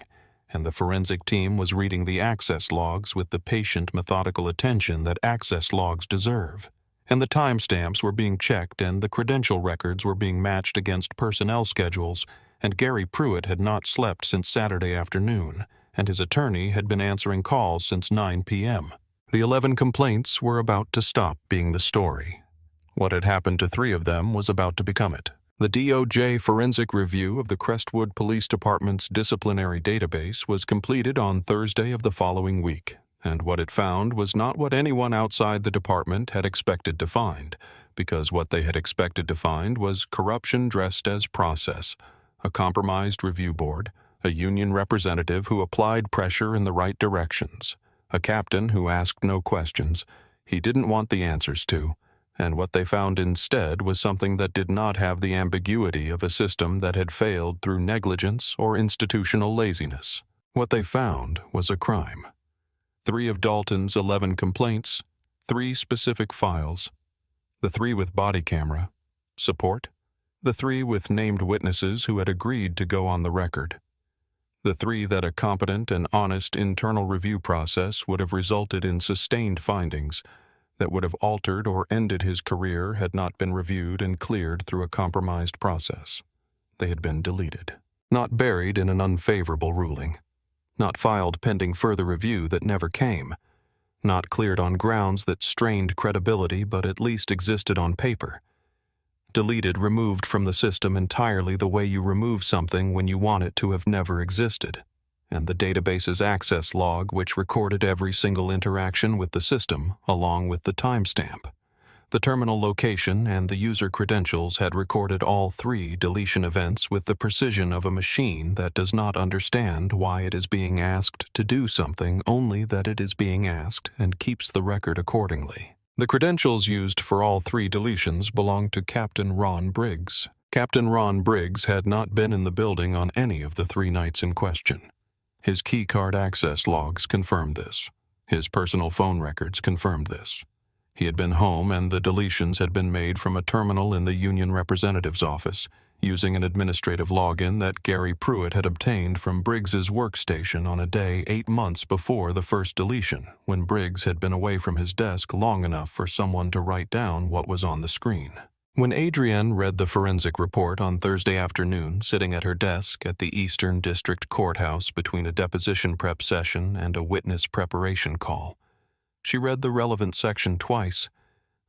and the forensic team was reading the access logs with the patient, methodical attention that access logs deserve. and the timestamps were being checked and the credential records were being matched against personnel schedules, and Gary Pruitt had not slept since Saturday afternoon, and his attorney had been answering calls since 9 p.m. The 11 complaints were about to stop being the story. What had happened to 3 of them was about to become it. The DOJ forensic review of the Crestwood Police Department's disciplinary database was completed on Thursday of the following week, and what it found was not what anyone outside the department had expected to find, because what they had expected to find was corruption dressed as process, a compromised review board, a union representative who applied pressure in the right directions, a captain who asked no questions he didn't want the answers to, and what they found instead was something that did not have the ambiguity of a system that had failed through negligence or institutional laziness. What they found was a crime. 3 of Dalton's 11 complaints, 3 specific files, the 3 with body camera, support, the 3 with named witnesses who had agreed to go on the record, the 3 that a competent and honest internal review process would have resulted in sustained findings that would have altered or ended his career had not been reviewed and cleared through a compromised process. They had been deleted, not buried in an unfavorable ruling, not filed pending further review that never came, not cleared on grounds that strained credibility but at least existed on paper. Deleted, removed from the system entirely the way you remove something when you want it to have never existed, and the database's access log which recorded every single interaction with the system along with the timestamp. The terminal location and the user credentials had recorded all 3 deletion events with the precision of a machine that does not understand why it is being asked to do something, only that it is being asked, and keeps the record accordingly. The credentials used for all 3 deletions belonged to Captain Ron Briggs. Captain Ron Briggs had not been in the building on any of the 3 nights in question. His keycard access logs confirmed this. His personal phone records confirmed this. He had been home and the deletions had been made from a terminal in the union representative's office, using an administrative login that Gary Pruitt had obtained from Briggs's workstation on a day 8 months before the first deletion, when Briggs had been away from his desk long enough for someone to write down what was on the screen. When Adrienne read the forensic report on Thursday afternoon, sitting at her desk at the Eastern District Courthouse between a deposition prep session and a witness preparation call, she read the relevant section twice,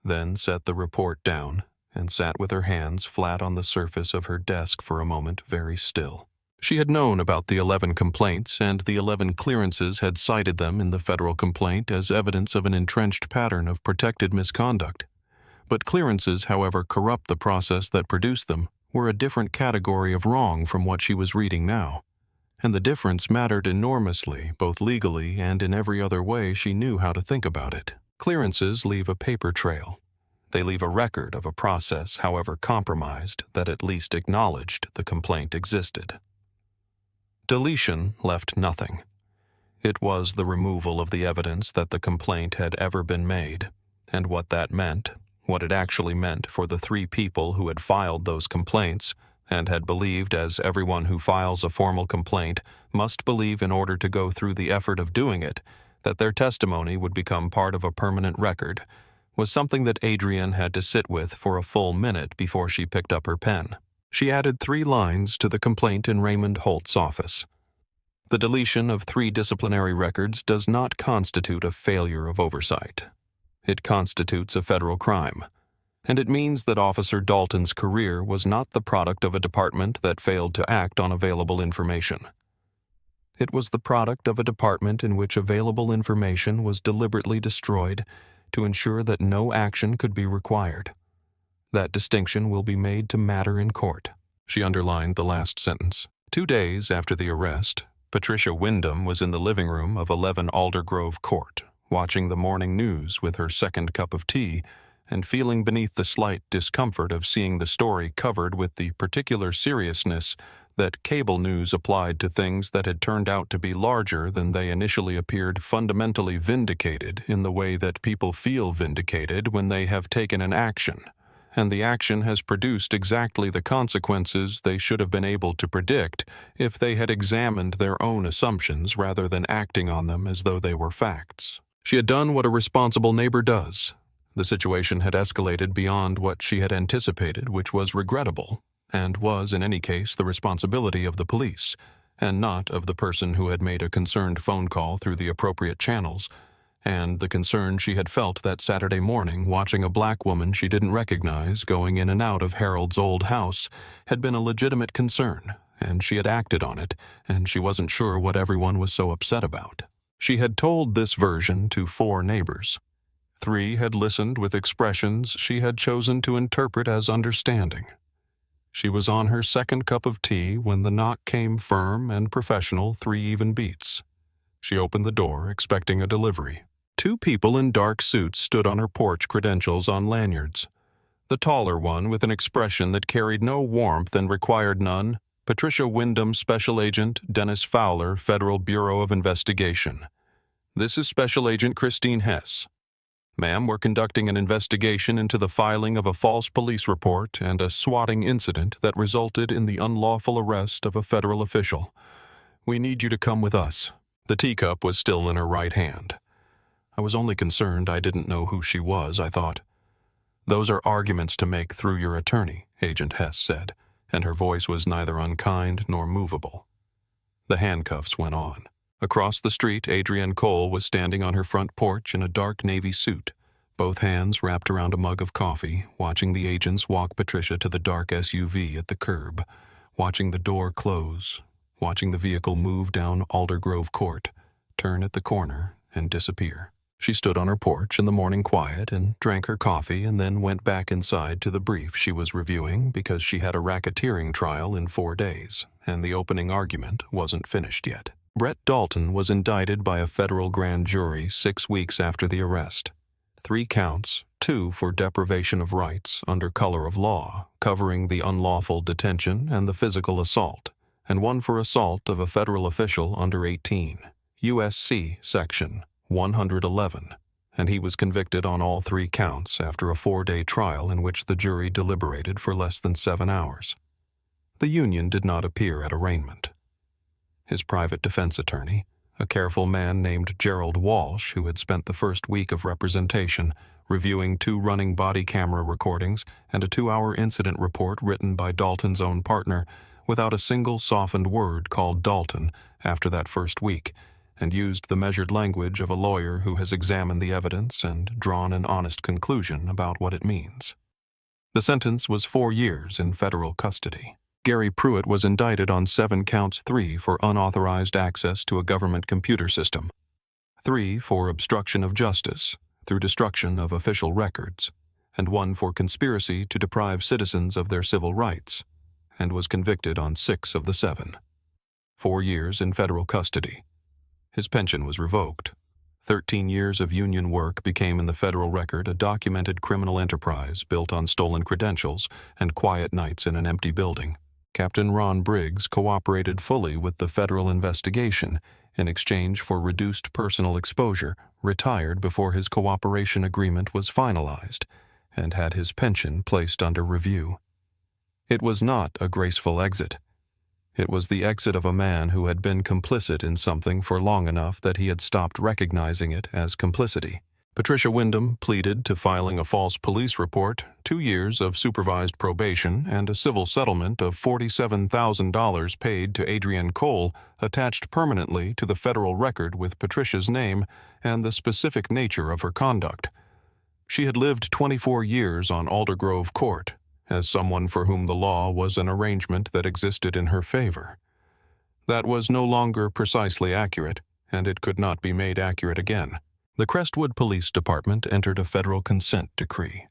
then set the report down and sat with her hands flat on the surface of her desk for a moment, very still. She had known about the 11 complaints, and the 11 clearances had cited them in the federal complaint as evidence of an entrenched pattern of protected misconduct. But clearances, however corrupt the process that produced them, were a different category of wrong from what she was reading now. And the difference mattered enormously, both legally and in every other way she knew how to think about it. Clearances leave a paper trail. They leave a record of a process, however compromised, that at least acknowledged the complaint existed. Deletion left nothing. It was the removal of the evidence that the complaint had ever been made, and what that meant, what it actually meant for the 3 people who had filed those complaints, and had believed, as everyone who files a formal complaint must believe in order to go through the effort of doing it, that their testimony would become part of a permanent record, was something that Adrienne had to sit with for a full minute before she picked up her pen. She added 3 lines to the complaint in Raymond Holt's office. The deletion of 3 disciplinary records does not constitute a failure of oversight. It constitutes a federal crime. And it means that Officer Dalton's career was not the product of a department that failed to act on available information. It was the product of a department in which available information was deliberately destroyed to ensure that no action could be required. That distinction will be made to matter in court. She underlined the last sentence. 2 days after the arrest, Patricia Wyndham was in the living room of 11 Aldergrove Court, watching the morning news with her second cup of tea and feeling beneath the slight discomfort of seeing the story covered with the particular seriousness that cable news applied to things that had turned out to be larger than they initially appeared, fundamentally vindicated in the way that people feel vindicated when they have taken an action, and the action has produced exactly the consequences they should have been able to predict if they had examined their own assumptions rather than acting on them as though they were facts. She had done what a responsible neighbor does, The situation had escalated beyond what she had anticipated, which was regrettable, and was in any case the responsibility of the police, and not of the person who had made a concerned phone call through the appropriate channels, and the concern she had felt that Saturday morning watching a black woman she didn't recognize going in and out of Harold's old house had been a legitimate concern, and she had acted on it, and she wasn't sure what everyone was so upset about. She had told this version to 4 neighbors. 3 had listened with expressions she had chosen to interpret as understanding. She was on her second cup of tea when the knock came firm and professional 3 even beats. She opened the door, expecting a delivery. 2 people in dark suits stood on her porch, credentials on lanyards. The taller one, with an expression that carried no warmth and required none, Patricia Wyndham, Special Agent Dennis Fowler, Federal Bureau of Investigation. This is Special Agent Christine Hess. Ma'am, we're conducting an investigation into the filing of a false police report and a swatting incident that resulted in the unlawful arrest of a federal official. We need you to come with us. The teacup was still in her right hand. I was only concerned I didn't know who she was, I thought. Those are arguments to make through your attorney, Agent Hess said, and her voice was neither unkind nor movable. The handcuffs went on. Across the street, Adrienne Cole was standing on her front porch in a dark navy suit, both hands wrapped around a mug of coffee, watching the agents walk Patricia to the dark SUV at the curb, watching the door close, watching the vehicle move down Aldergrove Court, turn at the corner, and disappear. She stood on her porch in the morning quiet and drank her coffee and then went back inside to the brief she was reviewing because she had a racketeering trial in 4 days, and the opening argument wasn't finished yet. Brett Dalton was indicted by a federal grand jury 6 weeks after the arrest. 3 counts, 2 for deprivation of rights under color of law, covering the unlawful detention and the physical assault, and 1 for assault of a federal official under 18, USC Section 111, and he was convicted on all 3 counts after a 4-day trial in which the jury deliberated for less than 7 hours. The union did not appear at arraignment. His private defense attorney, a careful man named Gerald Walsh, who had spent the first week of representation reviewing 2 running body camera recordings and a 2-hour incident report written by Dalton's own partner, without a single softened word called Dalton after that first week, and used the measured language of a lawyer who has examined the evidence and drawn an honest conclusion about what it means. The sentence was 4 years in federal custody. Gary Pruitt was indicted on 7 counts, 3 for unauthorized access to a government computer system, 3 for obstruction of justice through destruction of official records, and 1 for conspiracy to deprive citizens of their civil rights, and was convicted on 6 of the 7. 4 years in federal custody. His pension was revoked. 13 years of union work became in the federal record a documented criminal enterprise built on stolen credentials and quiet nights in an empty building. Captain Ron Briggs cooperated fully with the federal investigation in exchange for reduced personal exposure, retired before his cooperation agreement was finalized, and had his pension placed under review. It was not a graceful exit. It was the exit of a man who had been complicit in something for long enough that he had stopped recognizing it as complicity. Patricia Wyndham pleaded to filing a false police report, 2 years of supervised probation, and a civil settlement of $47,000 paid to Adrienne Cole attached permanently to the federal record with Patricia's name and the specific nature of her conduct. She had lived 24 years on Aldergrove Court, as someone for whom the law was an arrangement that existed in her favor. That was no longer precisely accurate, and it could not be made accurate again. The Crestwood Police Department entered a federal consent decree.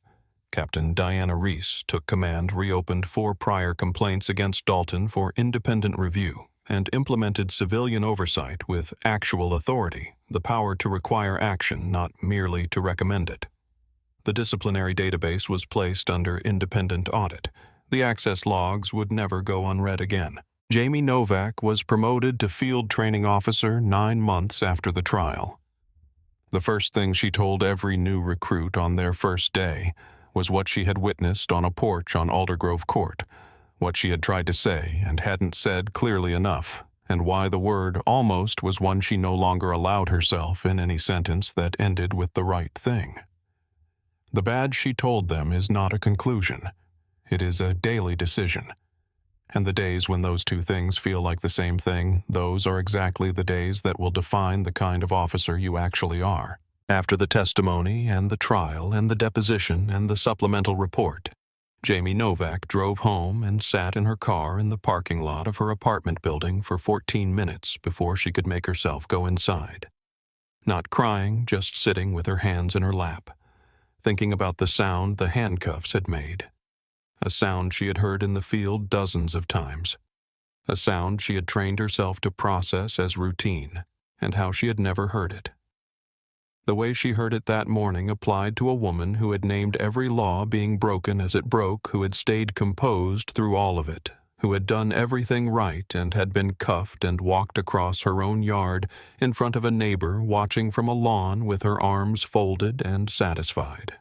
Captain Diana Reese took command, reopened 4 prior complaints against Dalton for independent review, and implemented civilian oversight with actual authority, the power to require action, not merely to recommend it. The disciplinary database was placed under independent audit. The access logs would never go unread again. Jamie Novak was promoted to field training officer 9 months after the trial. The first thing she told every new recruit on their first day was what she had witnessed on a porch on Aldergrove Court, what she had tried to say and hadn't said clearly enough, and why the word almost was one she no longer allowed herself in any sentence that ended with the right thing. The badge, she told them, is not a conclusion. It is a daily decision. And the days when those two things feel like the same thing, those are exactly the days that will define the kind of officer you actually are. After the testimony and the trial and the deposition and the supplemental report, Jamie Novak drove home and sat in her car in the parking lot of her apartment building for 14 minutes before she could make herself go inside. Not crying, just sitting with her hands in her lap, thinking about the sound the handcuffs had made. A sound she had heard in the field dozens of times. A sound she had trained herself to process as routine, and how she had never heard it. The way she heard it that morning applied to a woman who had named every law being broken as it broke, who had stayed composed through all of it, who had done everything right and had been cuffed and walked across her own yard in front of a neighbor watching from a lawn with her arms folded and satisfied.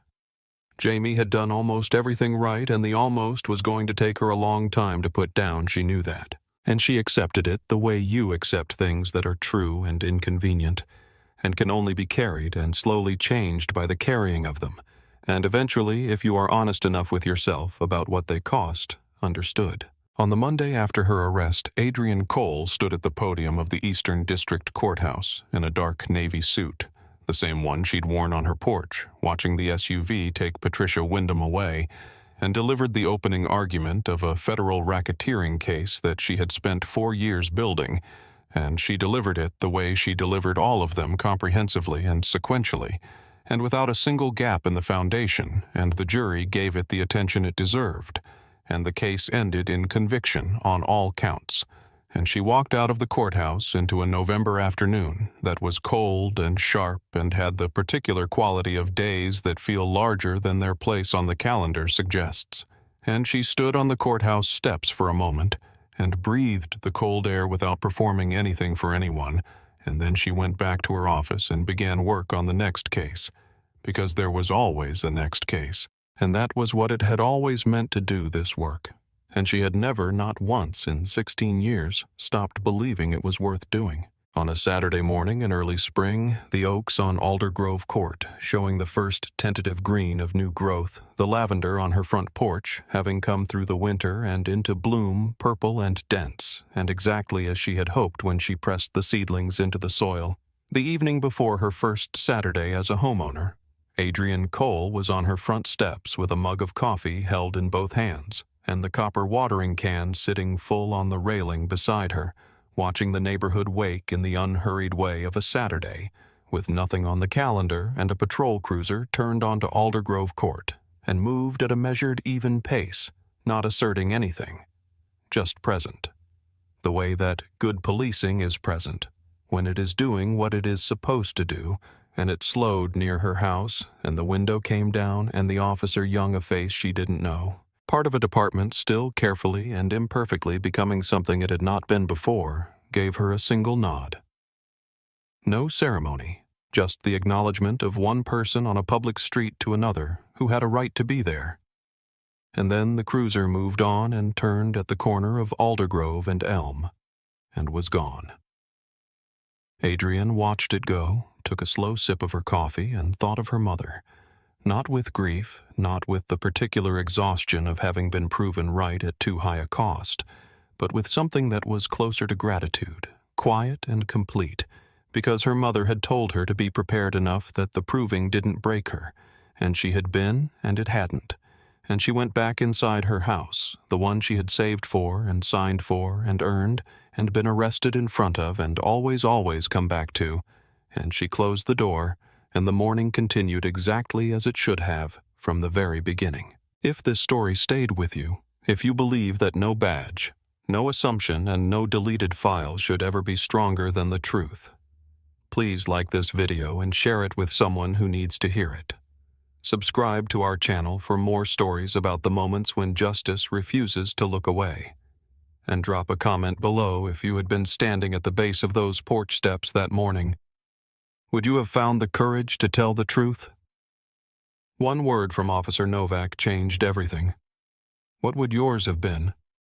Jamie had done almost everything right, and the almost was going to take her a long time to put down, she knew that. And she accepted it the way you accept things that are true and inconvenient, and can only be carried and slowly changed by the carrying of them, and eventually, if you are honest enough with yourself about what they cost, understood. On the Monday after her arrest, Adrienne Cole stood at the podium of the Eastern District Courthouse in a dark navy suit, the same one she'd worn on her porch, watching the SUV take Patricia Wyndham away, and delivered the opening argument of a federal racketeering case that she had spent 4 years building, and she delivered it the way she delivered all of them, comprehensively and sequentially, and without a single gap in the foundation, and the jury gave it the attention it deserved, and the case ended in conviction on all counts. And she walked out of the courthouse into a November afternoon that was cold and sharp and had the particular quality of days that feel larger than their place on the calendar suggests. And she stood on the courthouse steps for a moment and breathed the cold air without performing anything for anyone, and then she went back to her office and began work on the next case, because there was always a next case, and that was what it had always meant to do, this work. And she had never, not once in 16 years, stopped believing it was worth doing. On a Saturday morning in early spring, the oaks on Aldergrove Court, showing the first tentative green of new growth, the lavender on her front porch, having come through the winter and into bloom, purple and dense, and exactly as she had hoped when she pressed the seedlings into the soil. The evening before her first Saturday as a homeowner, Adrienne Cole was on her front steps with a mug of coffee held in both hands, and the copper watering can sitting full on the railing beside her, watching the neighborhood wake in the unhurried way of a Saturday, with nothing on the calendar and a patrol cruiser turned onto Aldergrove Court, and moved at a measured, even pace, not asserting anything, just present. The way that good policing is present, when it is doing what it is supposed to do, and it slowed near her house, and the window came down, and the officer young a face she didn't know. Part of a department still carefully and imperfectly becoming something it had not been before, gave her a single nod. No ceremony, just the acknowledgement of one person on a public street to another who had a right to be there. And then the cruiser moved on and turned at the corner of Aldergrove and Elm, and was gone. Adrienne watched it go, took a slow sip of her coffee, and thought of her mother. Not with grief, not with the particular exhaustion of having been proven right at too high a cost, but with something that was closer to gratitude, quiet and complete, because her mother had told her to be prepared enough that the proving didn't break her, and she had been, and it hadn't, and she went back inside her house, the one she had saved for and signed for and earned and been arrested in front of and always come back to, and she closed the door, and the morning continued exactly as it should have from the very beginning. If this story stayed with you, if you believe that no badge, no assumption, and no deleted file should ever be stronger than the truth, please like this video and share it with someone who needs to hear it. Subscribe to our channel for more stories about the moments when justice refuses to look away. And drop a comment below if you had been standing at the base of those porch steps that morning. Would you have found the courage to tell the truth? One word from Officer Novak changed everything. What would yours have been?